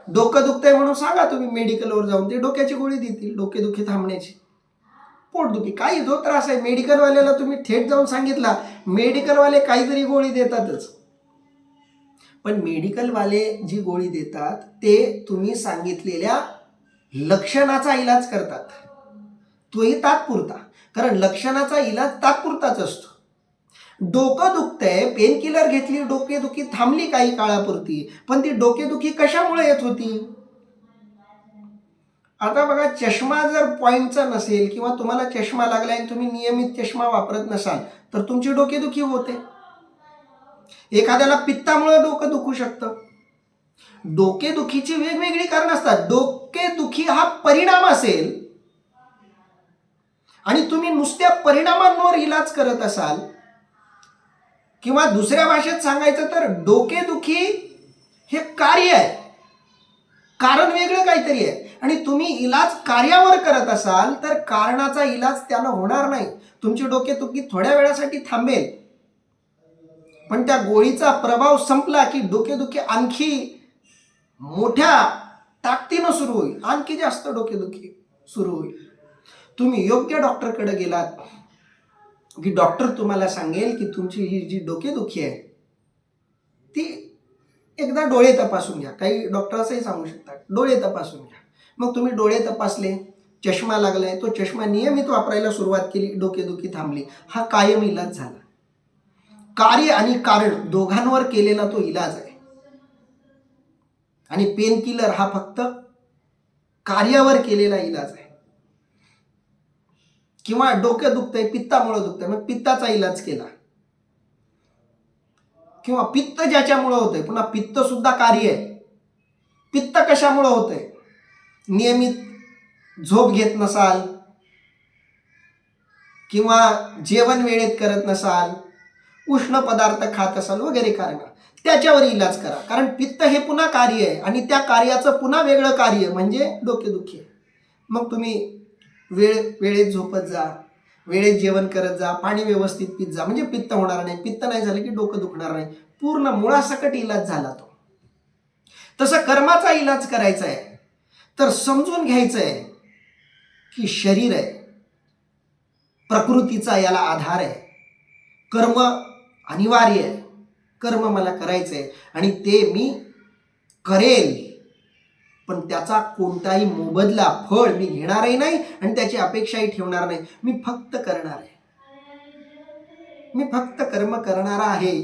S2: डोकं दुखतंय म्हणून सांगा तुम्ही मेडिकलवर जाऊन, ते डोक्याची गोळी देतील, डोकेदुखी थांबण्याची. पोटदुखी काही जो त्रास आहे मेडिकलवाल्याला तुम्ही थेट जाऊन सांगितला, मेडिकलवाले काहीतरी गोळी देतातच. पण मेडिकलवाले जी गोळी देतात ते तुम्ही सांगितलेल्या लक्षणाचा इलाज करतात, तोही तात्पुरता, कारण लक्षणाचा इलाज तात्पुरताच असतो. डोकं दुखतंय, पेन किलर घेतली, डोकेदुखी थांबली काही काळापुरती, पण ती डोकेदुखी कशामुळे येत होती? आता बघा, चष्मा जर पॉईंटचा नसेल किंवा तुम्हाला चष्मा लागलाय आणि तुम्ही नियमित चष्मा वापरत नसाल तर तुमची डोकेदुखी होते. एखाद्याला पित्तामुळे डोकं दुखू शकतं. डोकेदुखीची वेगवेगळी कारण असतात. डोकेदुखी हा परिणाम असेल आणि तुम्ही नुसत्या परिणामांवर इलाज करत असाल, किंवा दुसऱ्या भाषेत सांगायचं तर डोकेदुखी हे कार्य आहे, कारण वेगळं काहीतरी आहे, आणि तुम्ही इलाज कार्यावर करत असाल तर कारणाचा इलाज त्यानं होणार नाही. तुमची डोकेदुखी थोड्या वेळासाठी थांबेल, पण त्या गोळीचा प्रभाव संपला की डोकेदुखी आणखी मोठ्या ताकदीनं सुरू होईल, आणखी जास्त डोकेदुखी सुरू होईल. तुम्ही योग्य डॉक्टरकडे गेलात की डॉक्टर तुम्हाला सांगेल की तुमची ही जी डोकेदुखी आहे ती एकदा डोळे तपासून घ्या. काही डॉक्टर असंही सांगू शकतात, डोळे तपासून घ्या. मग तुम्ही डोळे तपासले, चष्मा लागलाय, तो चष्मा नियमित वापरायला सुरुवात केली, डोकेदुखी थांबली, हा कायम इलाज झाला. कार्य आणि कारण दोघांवर केलेला तो इलाज आहे. आणि पेन किलर हा फक्त कार्यावर केलेला इलाज आहे. किंवा डोकं दुखतंय, पित्तामुळे दुखतंय, मग पित्ताचा इलाज केला. किंवा पित्त ज्याच्यामुळे होतंय, पुन्हा पित्त सुद्धा कार्य आहे. पित्त कशामुळे होतंय? नियमित झोप घेत नसाल, किंवा जेवण वेळेत करत नसाल, उष्ण पदार्थ खात असाल, वगैरे कारण, त्याच्यावर इलाज करा. कारण पित्त हे पुन्हा कार्य आहे आणि त्या कार्याचं पुन्हा वेगळं कार्य म्हणजे डोकेदुखी आहे. मग तुम्ही वेळेत झोपत जा, वेळेत जेवण करत जा, पाणी व्यवस्थित पीत जा, म्हणजे पित्त होणार नाही. पित्त नाही झालं की डोकं दुखणार नाही. पूर्ण मुळासकट इलाज झाला तो. तसं कर्माचा इलाज करायचा आहे तर समजून घ्यायचं आहे की शरीर आहे, प्रकृतीचा याला आधार आहे, कर्म अनिवार्य आहे, कर्म मला करायचं आहे आणि ते मी करेल, पण त्याचा कोणताही मोबदला, फळ मी घेणारही नाही आणि त्याची अपेक्षाही ठेवणार नाही. मी फक्त करणार आहे, मी फक्त कर्म करणारा आहे.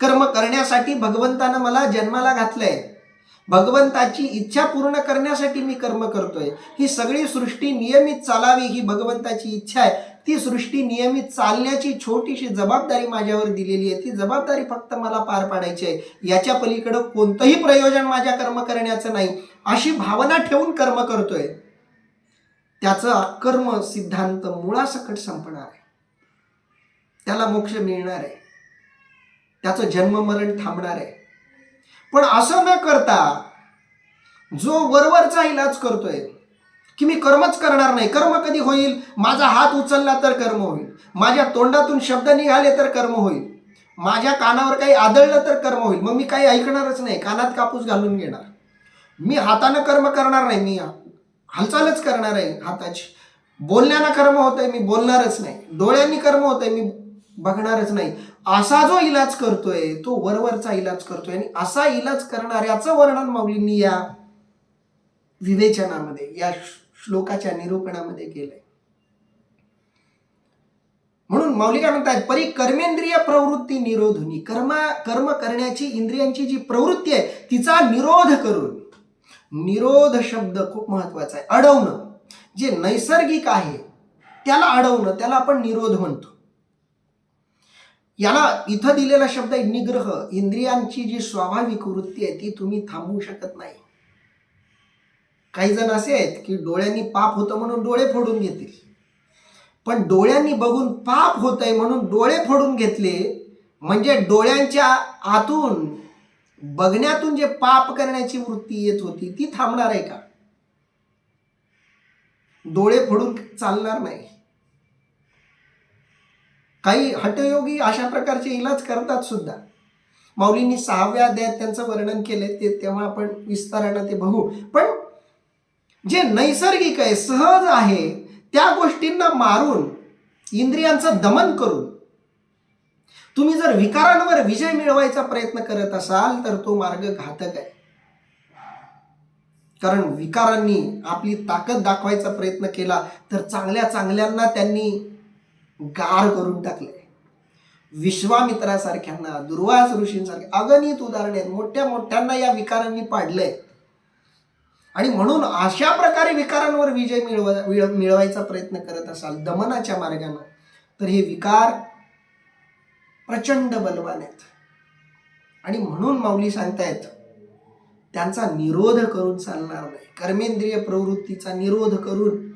S2: कर्म करण्यासाठी भगवंतानं मला जन्माला घातलंय, भगवंताची इच्छा पूर्ण करण्यासाठी मी कर्म करतोय. ही सगळी सृष्टी नियमित चालावी ही भगवंताची इच्छा आहे. ती सृष्टी नियमित चालण्याची छोटीशी जबाबदारी माझ्यावर दिलेली आहे. ती जबाबदारी फक्त मला पार पाडायची आहे. याच्या पलीकडं कोणतंही प्रयोजन माझ्या कर्म करण्याचं नाही, अशी भावना ठेवून कर्म करतोय. त्याचं अकर्म सिद्धांत मुळासकट संपणार आहे, त्याला मोक्ष मिळणार आहे, त्याचं जन्म मरण थांबणार आहे. पण असं न करता जो वरवरचा इलाज करतोय की मी कर्मच करणार नाही, कर्म कधी होईल, माझा हात उचलला तर कर्म होईल, माझ्या तोंडातून शब्द निघाले तर कर्म होईल, माझ्या कानावर काही आदळलं तर कर्म होईल, मग मी काही ऐकणारच नाही, कानात कापूस घालून घेणार, मी हातानं कर्म करणार नाही, मी हालचालच करणार आहे हाताची, बोलण्यानं कर्म होतंय, मी बोलणारच नाही, डोळ्यांनी कर्म होतंय, मी बघणारच नाही, असा जो इलाज करतोय तो वरवरचा इलाज करतोय. आणि असा इलाज करणाऱ्याचं वर्णन माऊलींनी या विवेचनामध्ये, या श्लोकाच्या निरूपणामध्ये केलंय. म्हणून माऊली काय म्हणतात, परी कर्मेंद्रिय प्रवृत्ती निरोधुनी, कर्म करण्याची इंद्रियांची जी प्रवृत्ती आहे तिचा निरोध करून, निरोध शब्द खूप महत्वाचा आहे. अडवणं, जे नैसर्गिक आहे त्याला अडवणं, त्याला आपण निरोध म्हणतो. याला इथं दिलेला शब्द आहे निग्रह. इंद्रियांची जी स्वाभाविक वृत्ती आहे ती तुम्ही थांबवू शकत नाही. काही जण असे आहेत की डोळ्यांनी पाप होतं म्हणून डोळे फोडून घेतील, पण डोळ्यांनी बघून पाप होतंय म्हणून डोळे फोडून घेतले म्हणजे डोळ्यांच्या आतून बघण्यातून जे पाप करण्याची वृत्ती येत होती ती थांबणार आहे का? डोळे फोडून चालणार नाही. काही हठयोगी अशा प्रकारचे इलाज करतात सुद्धा. माऊलींनी 6व्या अध्यायात त्यांचं वर्णन केलंय, ते तेव्हा आपण विस्तारानं ते बघू. पण जे नैसर्गिक आहे, सहज आहे, त्या गोष्टींना मारून, इंद्रियांचं दमन करून तुम्ही जर विकारांवर विजय मिळवायचा प्रयत्न करत असाल तर तो मार्ग घातक आहे. कारण विकारांनी आपली ताकद दाखवायचा प्रयत्न केला तर चांगल्या चांगल्यांना त्यांनी गार करून टाकले. विश्वामित्रासारख्यांना, दुर्वास ऋषींसारख्या अगणित उदाहरणे आहेत. मोठ्या मोठ्यांना या विकारांनी पाडलंय. आणि म्हणून अशा प्रकारे विकारांवर विजय मिळवायचा प्रयत्न करत असाल दमनाच्या मार्गाने, तर हे विकार प्रचंड बलवान आहेत. आणि म्हणून माऊली सांगतायत त्यांचा निरोध करून चालणार नाही. कर्मेंद्रिय प्रवृत्तीचा निरोध करून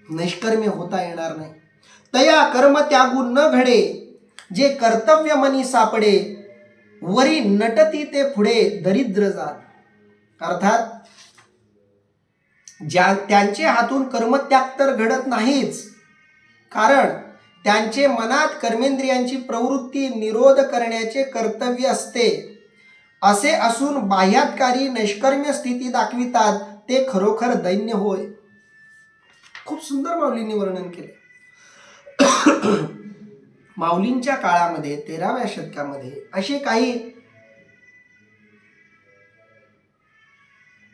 S2: नैष्कर्म्य होता येणार नाही. तया कर्म त्यागून न घडे, जे कर्तव्य मनी सापडे, वरी नटती ते पुढे दरिद्र जात. अर्थात त्यांचे हातून कर्मत्याग तर घडत नाहीच, कारण त्यांचे मनात कर्मेंद्रियांची प्रवृत्ती निरोध करण्याचे कर्तव्य असते. असे असून बाह्यातकारी नैष्कर्म्य स्थिती दाखवितात, ते खरोखर दैन्य होय. खूप सुंदर माऊलींनी वर्णन केले. माऊलींच्या काळामध्ये 13व्या शतकामध्ये असे काही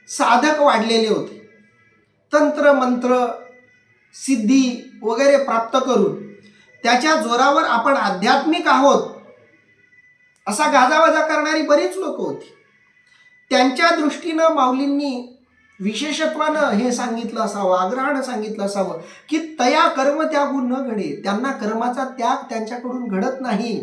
S2: साधक वाढलेले होते. तंत्र मंत्र सिद्धी वगैरे प्राप्त करून त्याच्या जोरावर आपण आध्यात्मिक आहोत असा गाजावाजा करणारी बरीच लोक होती. त्यांच्या दृष्टीनं माऊलींनी विशेषत्वानं हे सांगितलं असावं, आग्रहानं सांगितलं असावं की तया कर्म त्यागून न घडे. त्यांना कर्माचा त्याग त्यांच्याकडून घडत नाही.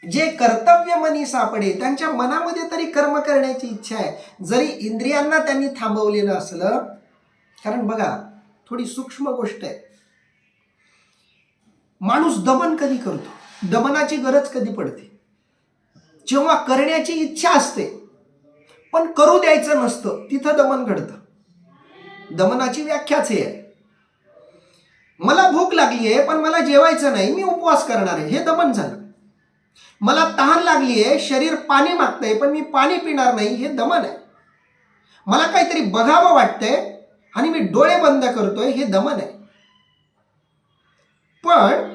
S2: जे कर्तव्य मनी सापडे, त्यांच्या मनामध्ये तरी कर्म करण्याची इच्छा आहे, जरी इंद्रियांना त्यांनी थांबवलेलं असलं. कारण बघा, थोडी सूक्ष्म गोष्ट आहे. माणूस दमन कधी करतो, दमनाची गरज कधी पडते? जेव्हा करण्याची इच्छा असते पण करू द्यायचं नसतं, तिथं दमन घडतं. दमनाची व्याख्याच हे आहे. मला भूक लागली आहे पण मला जेवायचं नाही, मी उपवास करणार आहे, हे दमन झालं. मला तहान लागली आहे, शरीर पाणी मागतंय पण मी पाणी पिणार नाही, हे दमन आहे. मला काहीतरी बघावं वाटतंय आणि मी डोळे बंद करतोय, हे दमन आहे. पण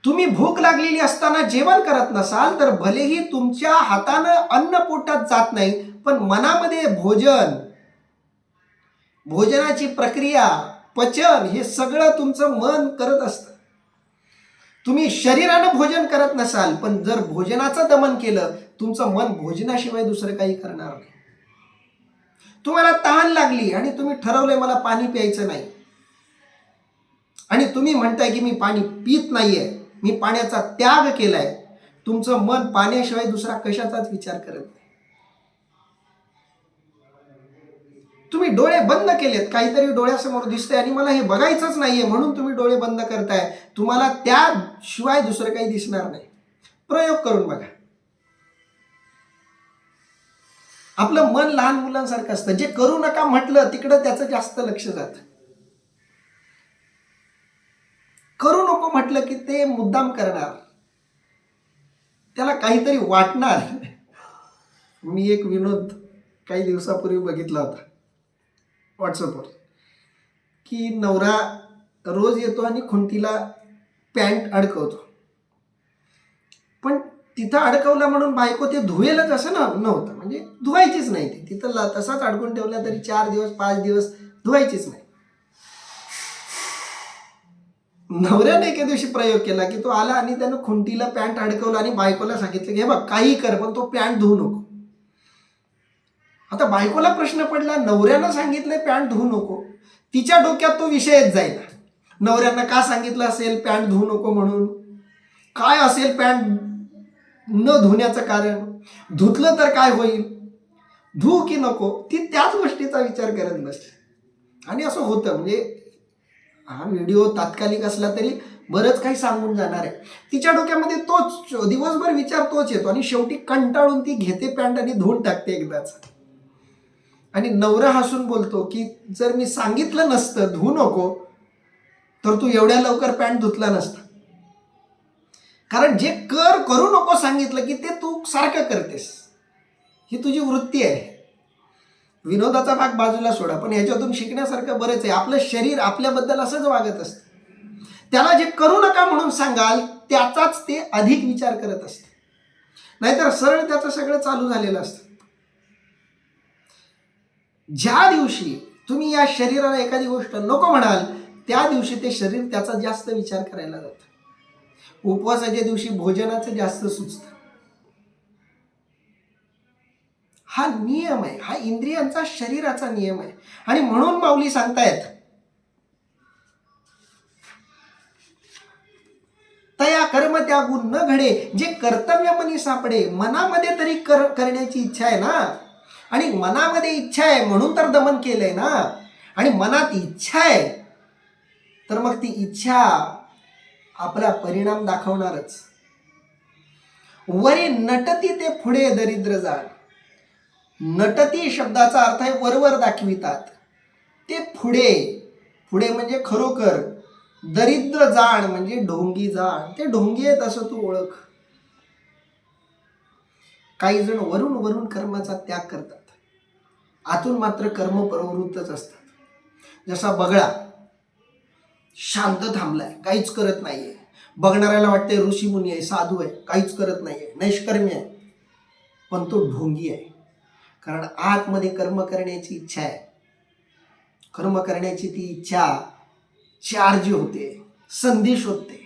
S2: तुम्ही भूक लागलेली असताना जेवण करत नसाल तर भलेही तुमच्या हातानं अन्न पोटात जात नाही, पण मनामध्ये भोजनाची प्रक्रिया, पचन हे सगळं तुमचं मन करत असतं. तुम्ही शरीरानं भोजन करत नसाल, पण जर भोजनाचं दमन केलं, तुमचं मन भोजनाशिवाय दुसरं काही करणार नाही. तुम्हाला तहान लागली आणि तुम्ही ठरवलंय मला पाणी प्यायचं नाही, आणि तुम्ही म्हणताय की मी पाणी पित नाहीये, मी पाण्याचा त्याग केलाय, तुमचं मन पाण्याशिवाय दुसरा कशाचाच विचार करत नाही. तुम्ही डोळे बंद केलेत, काहीतरी डोळ्यासमोर दिसतंय आणि मला हे बघायचंच नाहीये म्हणून तुम्ही डोळे बंद करताय, तुम्हाला त्याशिवाय दुसरं काही दिसणार नाही. प्रयोग करून बघा. आपलं मन लहान मुलांसारखं असतं. जे करू नका म्हटलं तिकडं त्याचं जास्त लक्ष जातं. करू नको म्हटलं की ते मुद्दाम करणार, त्याला काहीतरी वाटणार. मी एक विनोद काही दिवसापूर्वी बघितला होता व्हॉट्सअपवर, की नवरा रोज येतो आणि खुंटीला पॅन्ट अडकवतो, पण तिथं अडकवला म्हणून बायको ते धुवेलच असं नव्हतं. म्हणजे धुवायचीच नाही, ती तिथं तसाच अडकून ठेवला तरी 4 दिवस 5 दिवस धुवायचीच नाही. नवऱ्याने एके दिवशी प्रयोग केला की तो आला आणि त्यानं खुंटीला पॅन्ट अडकवला आणि बायकोला सांगितलं की हे बघ काही कर पण तो पॅन्ट धुवू नको. आता बायकोला प्रश्न पडला, नवऱ्यानं सांगितलंय पॅन्ट धुवू नको, तिच्या डोक्यात तो विषयच जायला. नवऱ्यानं का सांगितलं असेल पॅन्ट धुवू नको म्हणून? काय असेल पॅन्ट न धुण्याचं कारण? धुतलं तर काय होईल? धुवू की नको? ती त्याच गोष्टीचा विचार करत बसली. आणि असं होतं. म्हणजे हा व्हिडिओ तात्कालिक असला तरी बरंच काही सांगून जाणार आहे. तिच्या डोक्यामध्ये तोच दिवसभर विचार तोच येतो आणि शेवटी कंटाळून ती घेते पॅन्ट आणि धुवून टाकते एकदाच. आणि नवरा हसून बोलतो की जर मी सांगितलं नसतं धुवू नको तर तू एवढ्या लवकर पॅन्ट धुतला नसता. कारण जे करू नको सांगितलं की ते तू सारखं करतेस, ही तुझी वृत्ती आहे. विनोदाचा भाग बाजूला सोडा, पण ह्याच्यातून शिकण्यासारखं बरेच आहे. आपलं शरीर आपल्याबद्दल असंच वागत असतं. त्याला जे करू नका म्हणून सांगाल त्याचाच ते अधिक विचार करत असते, नाहीतर सरळ त्याचं सगळं चालू झालेलं असतं. ज्या दिवशी तुम्ही या शरीराला एखादी गोष्ट नको म्हणाल त्या दिवशी ते शरीर त्याचा जास्त विचार करायला जातं. उपवासाच्या दिवशी भोजनाचं जास्त सुचतं. हा नियम आहे, हा इंद्रियांचा शरीराचा नियम आहे. आणि म्हणून माऊली सांगतायत, तया कर्म त्यागून न घडे, जे कर्तव्य मनी सापडे. मनामध्ये तरी करण्याची इच्छा आहे ना, आणि मनामध्ये इच्छा आहे म्हणून तर दमन केलंय ना. आणि मनात इच्छा आहे तर मग ती इच्छा आपला परिणाम दाखवणारच. वरी नटती ते पुढे दरिद्र जाण. नटती शब्दाचा अर्थ आहे वरवर दाखवितात. ते पुढे, पुढे म्हणजे खरोखर. दरिद्र जाण म्हणजे ढोंगी जाण. ते ढोंगी आहेत असं तू ओळख. काही जण वरून वरून कर्माचा त्याग करतात, आतून मात्र कर्म प्रवृत्तच असतात. जसा बगळा शांत थांबलाय, काहीच करत नाहीये. बघणाऱ्याला वाटते ऋषीमुनी आहे, साधू आहे, काहीच करत नाहीये, नैष्कर्म्य आहे. पण तो ढोंगी आहे. कारण आतमध्ये कर्म करण्याची इच्छा आहे. कर्म करण्याची ती इच्छा चार्ज होते, संधी शोधते.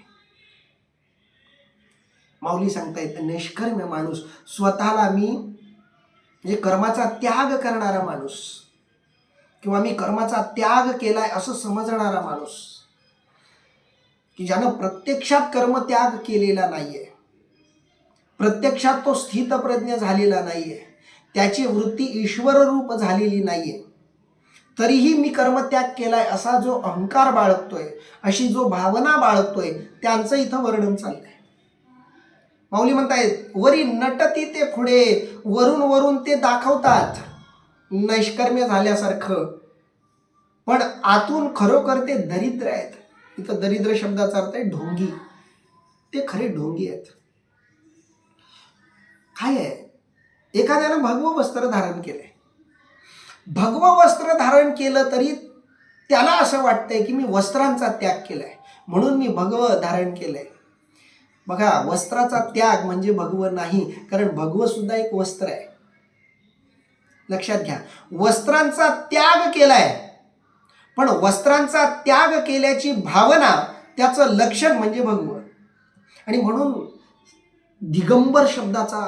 S2: माऊली सांगतायत निष्कर्म्य माणूस, स्वतःला मी म्हणजे कर्माचा त्याग करणारा माणूस, किंवा मी कर्माचा त्याग केलाय असं समजणारा माणूस, की ज्यानं प्रत्यक्षात कर्म त्याग केलेला नाहीये, प्रत्यक्षात तो स्थितप्रज्ञ झालेला नाहीये, त्याची वृत्ती ईश्वर रूप झालेली नाहीये, तरीही मी कर्मत्याग केलाय असा जो अहंकार बाळगतोय, अशी जो भावना बाळगतोय, त्यांचं इथं वर्णन चाललंय. माऊली म्हणतायत वरी नटती ते पुढे, वरून वरून ते दाखवतात नैष्कर्म्य झाल्यासारखं, पण आतून खरोखर ते दरिद्र आहेत. इथं दरिद्र शब्दाचा अर्थ आहे ढोंगी. ते खरे ढोंगी आहेत. काय आहे, एखाद्यानं भगवं वस्त्र धारण केलंय, भगवं वस्त्र धारण केलं तरी त्याला असं वाटतंय की मी वस्त्रांचा त्याग केलाय म्हणून मी भगवं धारण केलंय. बघा, वस्त्राचा त्याग म्हणजे भगवं नाही, कारण भगवं सुद्धा एक वस्त्र आहे. लक्षात घ्या, वस्त्रांचा त्याग केलाय, पण वस्त्रांचा त्याग केल्याची भावना, त्याचं लक्षण म्हणजे भगवं. आणि म्हणून दिगंबर शब्दाचा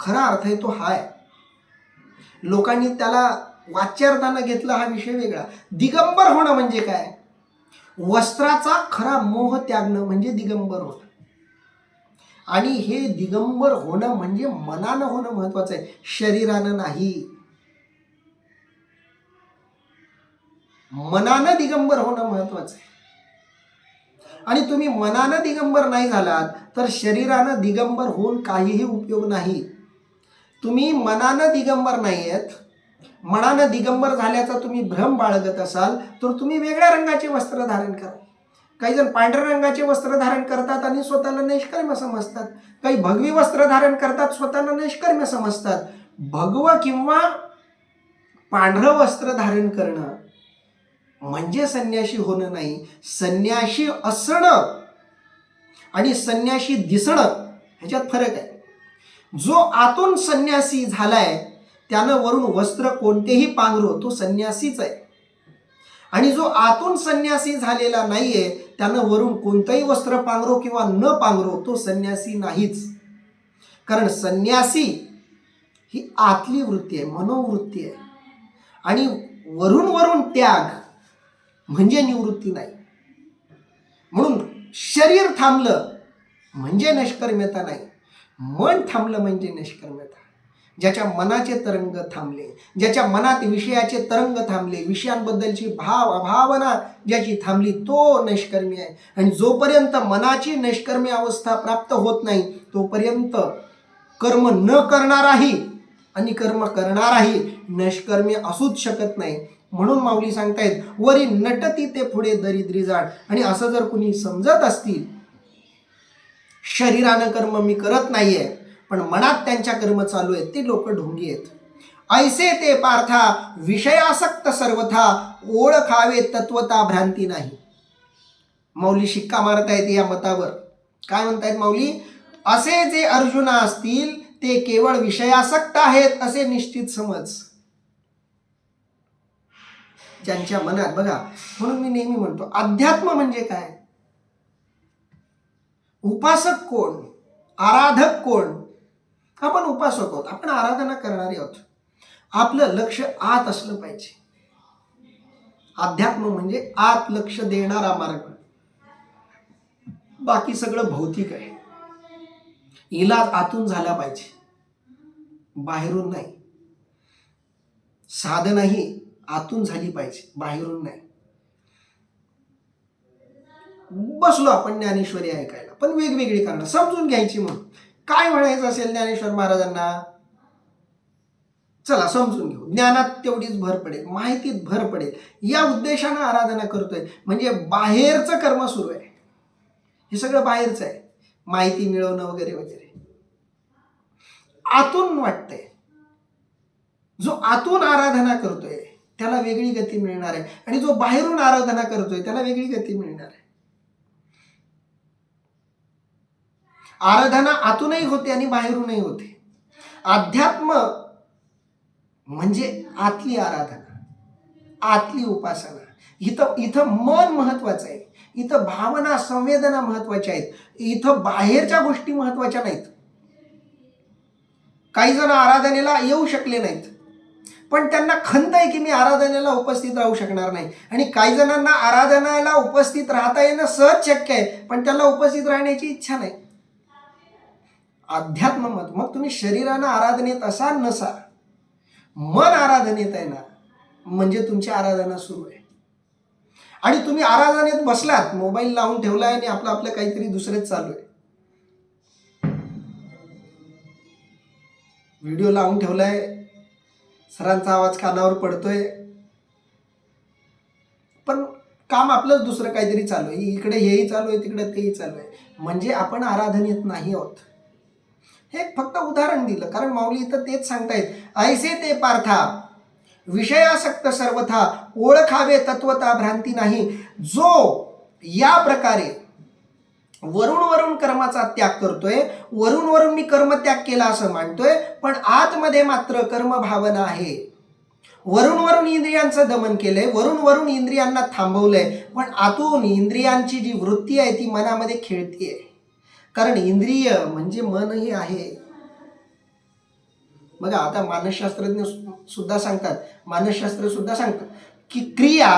S2: खरा अर्थ आहे तो हा आहे. लोकांनी त्याला वाच्यार्थानं घेतलं, हा विषय वेगळा. दिगंबर होणं म्हणजे काय? वस्त्राचा खरा मोह त्यागणं म्हणजे दिगंबर होणं. आणि हे दिगंबर होणं म्हणजे मनानं होणं महत्वाचं आहे, शरीरानं नाही. मनानं दिगंबर होणं महत्वाचं आहे. आणि तुम्ही मनानं दिगंबर नाही झालात तर शरीरानं दिगंबर होऊन काहीही उपयोग नाही. तुम्ही मनानं दिगंबर नाही आहेत, मनानं दिगंबर झाल्याचा तुम्ही भ्रम बाळगत असाल तर तुम्ही वेगळ्या रंगाचे वस्त्र धारण करा. काही जण पांढऱ्या रंगाचे वस्त्र धारण करतात आणि स्वतःला नैष्कर्म्य समजतात. काही भगवी वस्त्र धारण करतात, स्वतःला नैष्कर्म्य समजतात. भगवं किंवा पांढरं वस्त्र धारण करणं म्हणजे संन्याशी होणं नाही. संन्याशी असणं आणि संन्याशी दिसणं ह्याच्यात फरक आहे. जो आतून संन्यासी झालाय त्यानं वरून वस्त्र कोणतेही पांघरो, तो संन्यासीच आहे. आणि जो आतून संन्यासी झालेला नाहीये त्यानं वरून कोणतंही वस्त्र पांघरो किंवा न पांघरो, तो संन्यासी नाहीच. कारण संन्यासी ही आतली वृत्ती आहे, मनोवृत्ती आहे. आणि वरून वरून त्याग म्हणजे निवृत्ती नाही. म्हणून शरीर थांबलं म्हणजे निष्कर्म्यता नाही, मन थांबलं म्हणजे निष्कर्म्यता. ज्याच्या मनाचे तरंग थांबले, ज्याच्या मनात विषयाचे तरंग थांबले, विषयांबद्दलची भावना ज्याची थांबली, तो नैष्कर्म्य आहे. आणि जोपर्यंत मनाची नैष्कर्म्य अवस्था प्राप्त होत नाही तोपर्यंत कर्म न करणाराही आणि कर्म करणाराही नैष्कर्म्य असूच शकत नाही. म्हणून माऊली सांगतायत वरी नटती ते पुढे दरिद्री जाण. आणि असं जर कुणी समजत असतील, शरीरानं कर्म मी करत नाहीये पण मनात त्यांच्या कर्म चालू आहेत, ते लोक ढोंगी आहेत. ऐसे ते पार्था विषयासक्त सर्वथा, ओळखावे तत्वता भ्रांती नाही. माऊली शिक्का मारत आहेत या मतावर. काय म्हणतायत माऊली? असे जे अर्जुना असतील ते केवळ विषयासक्त आहेत असे निश्चित समज. ज्यांच्या मनात बघा, म्हणून मी नेहमी म्हणतो अध्यात्म म्हणजे काय, उपासक कोण, आराधक कोण. आपण उपासक आहोत, आपण आराधना करणारे आहोत. आपलं लक्ष आत असलं पाहिजे. अध्यात्म म्हणजे आत लक्ष देणारा मार्ग. बाकी सगळं भौतिक आहे. इलाज आतून झाला पाहिजे, बाहेरून नाही. साधनाही आतून झाली पाहिजे, बाहेरून नाही. बसलो आपण ज्ञानेश्वरी ऐकायला, पण वेगवेगळी कारणं समजून घ्यायची. म्हणून काय म्हणायचं असेल ज्ञानेश्वर महाराजांना, चला समजून घेऊ. ज्ञानात तेवढीच भर पडेल, माहितीत भर पडेल, या उद्देशानं आराधना करतोय. म्हणजे बाहेरचं कर्म सुरू आहे, हे सगळं बाहेरचं आहे, माहिती मिळवणं वगैरे वगैरे. आतून वाटतंय, जो आतून आराधना करतोय त्याला वेगळी गती मिळणार आहे, आणि जो बाहेरून आराधना करतोय त्याला वेगळी गती मिळणार आहे. आराधना आतूनही होते आणि बाहेरूनही होते. अध्यात्म म्हणजे आतली आराधना, आतली उपासना. इथं मन महत्वाचं आहे, इथं भावना संवेदना महत्वाच्या आहेत, इथं बाहेरच्या गोष्टी महत्वाच्या नाहीत. काही जण आराधनेला येऊ शकले नाहीत, पण त्यांना खंत आहे की मी आराधनेला उपस्थित राहू शकणार नाही. आणि काही जणांना आराधनेला उपस्थित राहता येणं सहज शक्य आहे, पण त्याला उपस्थित राहण्याची इच्छा नाही. अध्यात्म मग तुम्ही शरीरानं आराधनेत असाल नसा, मन आराधनेत आहे ना, म्हणजे तुमची आराधना सुरू आहे. आणि तुम्ही आराधनेत बसलात, मोबाईल लावून ठेवलाय आणि आपलं काहीतरी दुसरेच चालू आहे, व्हिडिओ लावून ठेवलाय, सरांचा आवाज कानावर पडतोय, पण काम आपलंच दुसरं काहीतरी चालू आहे. इकडे हेही चालू आहे, तिकडे तेही चालू आहे, म्हणजे आपण आराधनेत नाही आहोत. हे फक्त उदाहरण दिलं, कारण माऊली इथं तेच सांगतायत. ऐसे ते पार्था विषयासक्त सर्वथा, ओळखावे तत्वता भ्रांती नाही. जो या प्रकारे वरून कर्माचा त्याग करतोय, वरून मी कर्मत्याग केला असं मानतोय, पण आतमध्ये मात्र कर्मभावना आहे. वरून इंद्रियांचं दमन केलंय, वरून इंद्रियांना थांबवलंय, पण आतून इंद्रियांची जी वृत्ती आहे ती मनामध्ये खेळतीये. कारण इंद्रिय म्हणजे मनही आहे. बघा, आता मानसशास्त्रज्ञ सुद्धा सांगतात, मानसशास्त्र सुद्धा सांगतात की क्रिया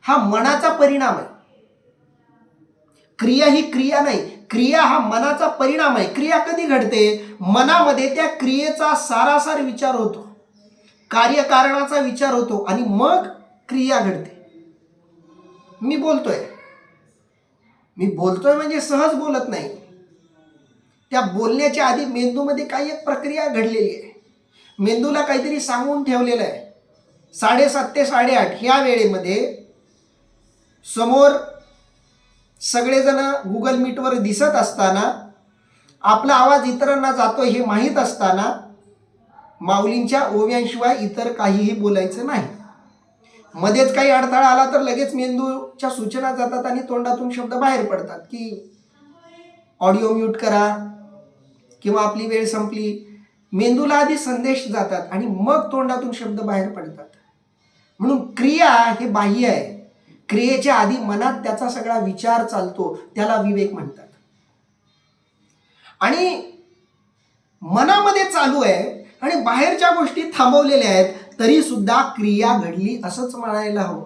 S2: हा मनाचा परिणाम आहे. क्रिया ही क्रिया नाही, क्रिया हा मनाचा परिणाम आहे. क्रिया कधी घडते, मनामध्ये त्या क्रियेचा सारासार विचार होतो, कार्यकारणाचा विचार होतो, आणि मग क्रिया घडते. मी बोलतोय म्हणजे सहज बोलत नाही. त्या बोलण्याच्या आधी मेंदूमध्ये काही एक प्रक्रिया घडलेली आहे. मेंदूला काहीतरी सांगून ठेवलेलं आहे. 7:30 ते 8:30 ह्या वेळेमध्ये समोर सगळेजण गुगल मीटवर दिसत असताना, आपला आवाज इतरांना जातोय हे माहीत असताना, माऊलींच्या ओव्यांशिवाय इतर काहीही बोलायचं नाही. मध्येच काही अडथळा आला तर लगेच मेंदूच्या सूचना जातात आणि तोंडातून शब्द बाहेर पडतात की ऑडिओ म्यूट करा किंवा आपली वेळ संपली. मेंदूला आधी संदेश जातात आणि मग तोंडातून शब्द बाहेर पडतात. म्हणून क्रिया हे बाह्य आहे. क्रियेच्या आधी मनात त्याचा सगळा विचार चालतो, त्याला विवेक म्हणतात. आणि मनामध्ये चालू आहे आणि बाहेरच्या गोष्टी थांबवलेल्या आहेत, तरी सुद्धा क्रिया घडली असंच म्हणायला हवं.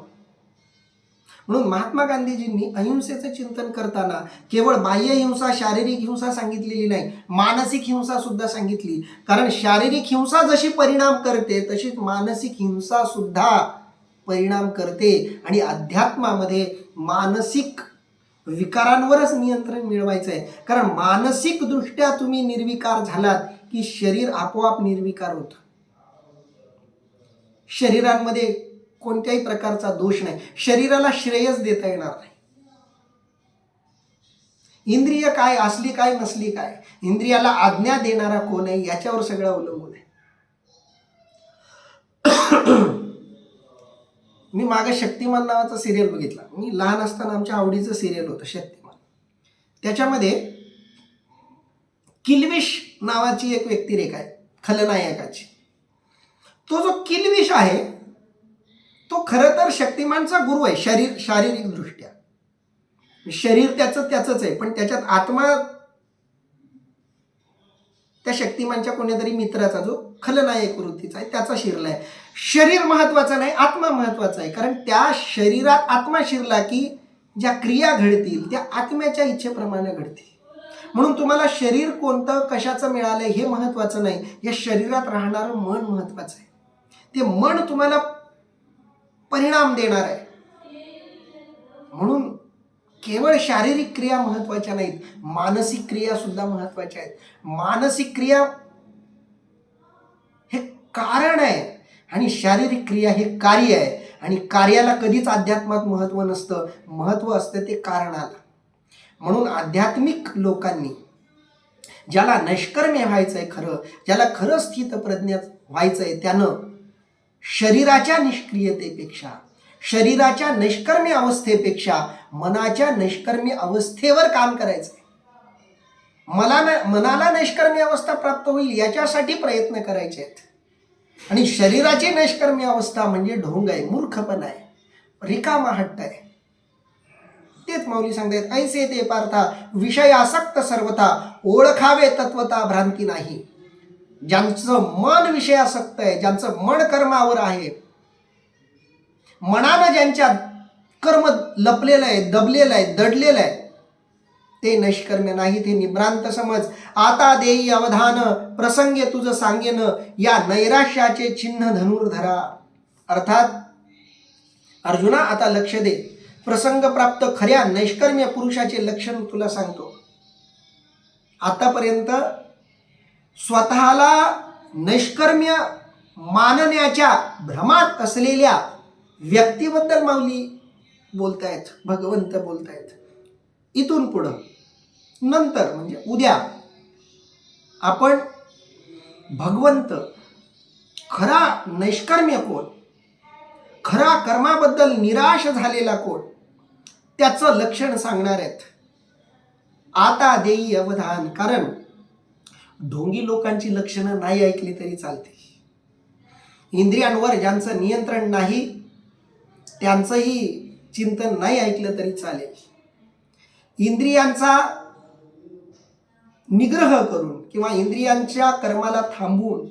S2: म्हणून महात्मा गांधीजींनी अहिंसेचं चिंतन करताना केवळ बाह्य हिंसा, शारीरिक हिंसा सांगितलेली नाही, मानसिक हिंसा सुद्धा सांगितली. कारण शारीरिक हिंसा जशी परिणाम करते तशीच मानसिक हिंसा सुद्धा परिणाम करते. आणि अध्यात्मामध्ये मानसिक विकारांवरच नियंत्रण मिळवायचं आहे. कारण मानसिक दृष्ट्या तुम्ही निर्विकार झालात की शरीर आपोआप निर्विकार होतं. शरीरांमध्ये कोणत्याही प्रकारचा दोष नाही, शरीराला श्रेयस देता येणार नाही. इंद्रिय काय, असली काय नसली काय, इंद्रियाला आज्ञा देणारा कोण आहे याच्यावर सगळं अवलंबून आहे. मी मागे शक्तिमान नावाचा सिरियल बघितला. मी लहान असताना आमच्या आवडीचं सिरियल होतं शक्तिमान. त्याच्यामध्ये किल्विश नावाची एक व्यक्तिरेखा आहे खलनायकाची. तो जो किल्विश आहे तो खरं तर शक्तिमानचा गुरु आहे, शारीरिक दृष्ट्या शरीर त्याचंच आहे, पण त्याच्यात आत्मा त्या शक्तिमानच्या कोणीतरी मित्राचा जो खलनायक वृत्तीचा आहे त्याचा शिरलाय. शरीर महत्वाचं नाही, आत्मा महत्वाचा आहे. कारण त्या शरीरात आत्मा शिरला की ज्या क्रिया घडतील त्या आत्म्याच्या इच्छेप्रमाणे घडतील. म्हणून तुम्हाला शरीर कोणतं कशाचं मिळालंय हे महत्वाचं नाही, या शरीरात राहणारं मन महत्वाचं आहे. ते मन तुम्हाला परिणाम देणार आहे. म्हणून केवळ शारीरिक क्रिया महत्वाच्या नाहीत, मानसिक क्रिया सुद्धा महत्वाच्या आहेत. मानसिक क्रिया हे कारण आहे आणि शारीरिक क्रिया हे कार्य आहे. आणि कार्याला कधीच अध्यात्मात महत्व नसतं, महत्व असतं ते कारणाला. म्हणून आध्यात्मिक लोकांनी ज्याला नैष्कर्म्य व्हायचंय, ज्याला खरं स्थितप्रज्ञ व्हायचंय, त्यानं शरीराच्या निष्क्रियतेपेक्षा, शरीराच्या नैष्कर्म्य अवस्थेपेक्षा मनाच्या नैष्कर्म्य अवस्थेवर काम करायचंय. मनाला नैष्कर्म्य अवस्था प्राप्त होईल याच्यासाठी प्रयत्न करायचे आहेत. आणि शरीराची नैष्कर्म्य अवस्था म्हणजे ढोंग आहे, मूर्खपणा आहे, रिकामा हट्ट आहे. तेच माऊली सांगतायत, ऐसे ते पार्था विषय आसक्त सर्वथा, ओळखावे तत्वता भ्रांती नाही. ज्यांचं मन विषयासक्त आहे, ज्यांचं मन कर्मावर आहे, मनानं ज्यांच्या कर्म लपलेलं आहे, दबलेलं आहे, दडलेलं आहे, ते नैष्कर्म्य नाही, ते निभ्रांत समज. आता देई अवधान प्रसंगे तुझं सांगेन, या नैराश्याचे चिन्ह धनुर्धरा. अर्थात अर्जुना आता लक्ष दे, प्रसंग प्राप्त खऱ्या नैष्कर्म्य पुरुषाचे लक्षण तुला सांगतो. आतापर्यंत स्वतःला नैष्कर्म्य मानण्याच्या भ्रमात असलेल्या व्यक्तीबद्दल माऊली बोलतायत, भगवंत बोलतायत. इथून पुढं नंतर म्हणजे उद्या आपण भगवंत खरा नैष्कर्म्य कोण, खरा कर्माबद्दल निराश झालेला कोण, त्याचं लक्षण सांगणार आहेत. आता देई अवधान. कारण ढोंगी लोकांची लक्षणं नाही ऐकली तरी चालते. इंद्रियांवर ज्यांचं नियंत्रण नाही त्यांचंही चिंतन नाही ऐकलं तरी चालेल. इंद्रियांचा निग्रह करून किंवा इंद्रियांच्या कर्माला थांबवून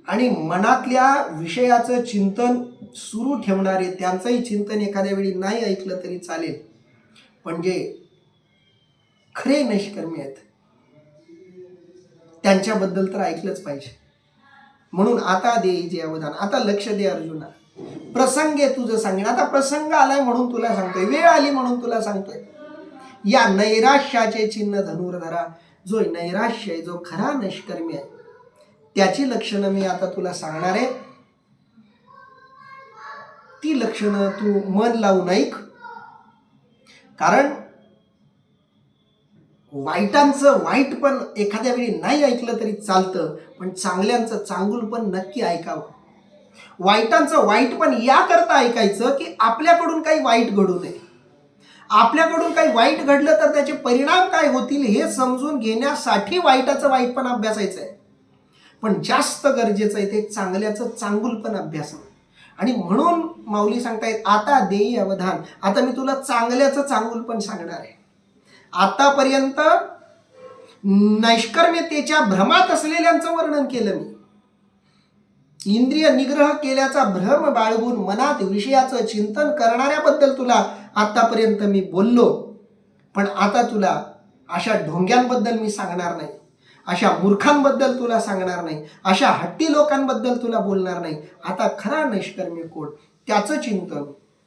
S2: आणि मनातल्या विषयाचं चिंतन सुरू ठेवणारे त्यांचंही चिंतन एखाद्या वेळी नाही ऐकलं तरी चालेल. पण जे खरे नैष्कर्म्य आहेत त्यांच्याबद्दल तर ऐकलंच पाहिजे. म्हणून आता दे जे अवधान, आता लक्ष दे अर्जुना. प्रसंगे तुझं सांगेन. आता प्रसंग आलाय म्हणून तुला सांगतोय, वेळ आली म्हणून तुला सांगतोय. या नैराश्याचे चिन्ह धनुर्धरा. जो नैराश्य आहे, जो खरा नैष्कर्म्य आहे, त्याची लक्षणं मी आता तुला सांगणार आहे. ती लक्षणं तू मन लावून ऐक. कारण वाईटांचं वाईट पण एखाद्या वेळी नाही ऐकलं तरी चालतं, पण चांगल्यांचं चांगुल पण नक्की ऐकावं. वाईटांचं वाईट पण याकरता ऐकायचं की आपल्याकडून काही वाईट घडू नये. आपल्याकडून काही वाईट घडलं तर त्याचे परिणाम काय होतील हे समजून घेण्यासाठी वाईटाचं वाईट पण अभ्यासायचं आहे. पण जास्त गरजेचं आहे ते चांगल्याचं चांगुल पण अभ्यासणं. आणि म्हणून माऊली सांगतायत आता देई अवधान. आता मी तुला चांगल्याचं चांगुल पण सांगणार आहे. आतापर्यंत नैष्कर्म्यतेच्या भ्रमात असलेल्यांचं वर्णन केलं मी. इंद्रिय निग्रह केल्याचा भ्रम बाळगून मनात विषयाचं चिंतन करणाऱ्याबद्दल तुला आतापर्यंत मी बोललो. पण आता तुला अशा ढोंग्यांबद्दल मी सांगणार नाही, अशा मूर्खांबद्दल तुला सांगणार नाही, अशा हट्टी लोकांबद्दल तुला बोलणार नाही. आता खरा नैष्कर्म्य कोण, त्याचं चिंतन,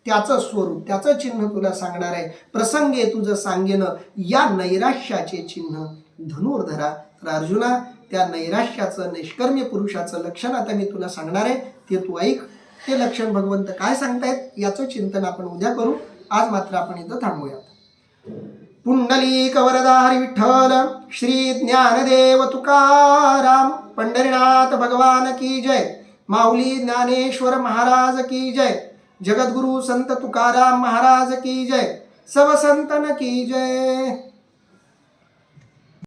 S2: त्याचं स्वरूप, त्याचं चिन्ह तुला सांगणार आहे. प्रसंगे तुझं सांगेन, या नैराश्याचे चिन्ह धनुर्धरा. तर अर्जुना, त्या नैराश्याचं नैष्कर्म्य पुरुषाचं लक्षण आता मी तुला सांगणार आहे, ते तू ऐक. ते लक्षण भगवंत काय सांगतायत याचं चिंतन आपण उद्या करू. आज मात्र आपण इथं थांबूया. पुंडलिक वरदा हरी विठ्ठल, श्री ज्ञानदेव तुकाराम, पंढरीनाथ भगवान की जय. माऊली ज्ञानेश्वर महाराज की जय. जगद्गुरु संत तुकाराम महाराज की जय. सब संतन की जय.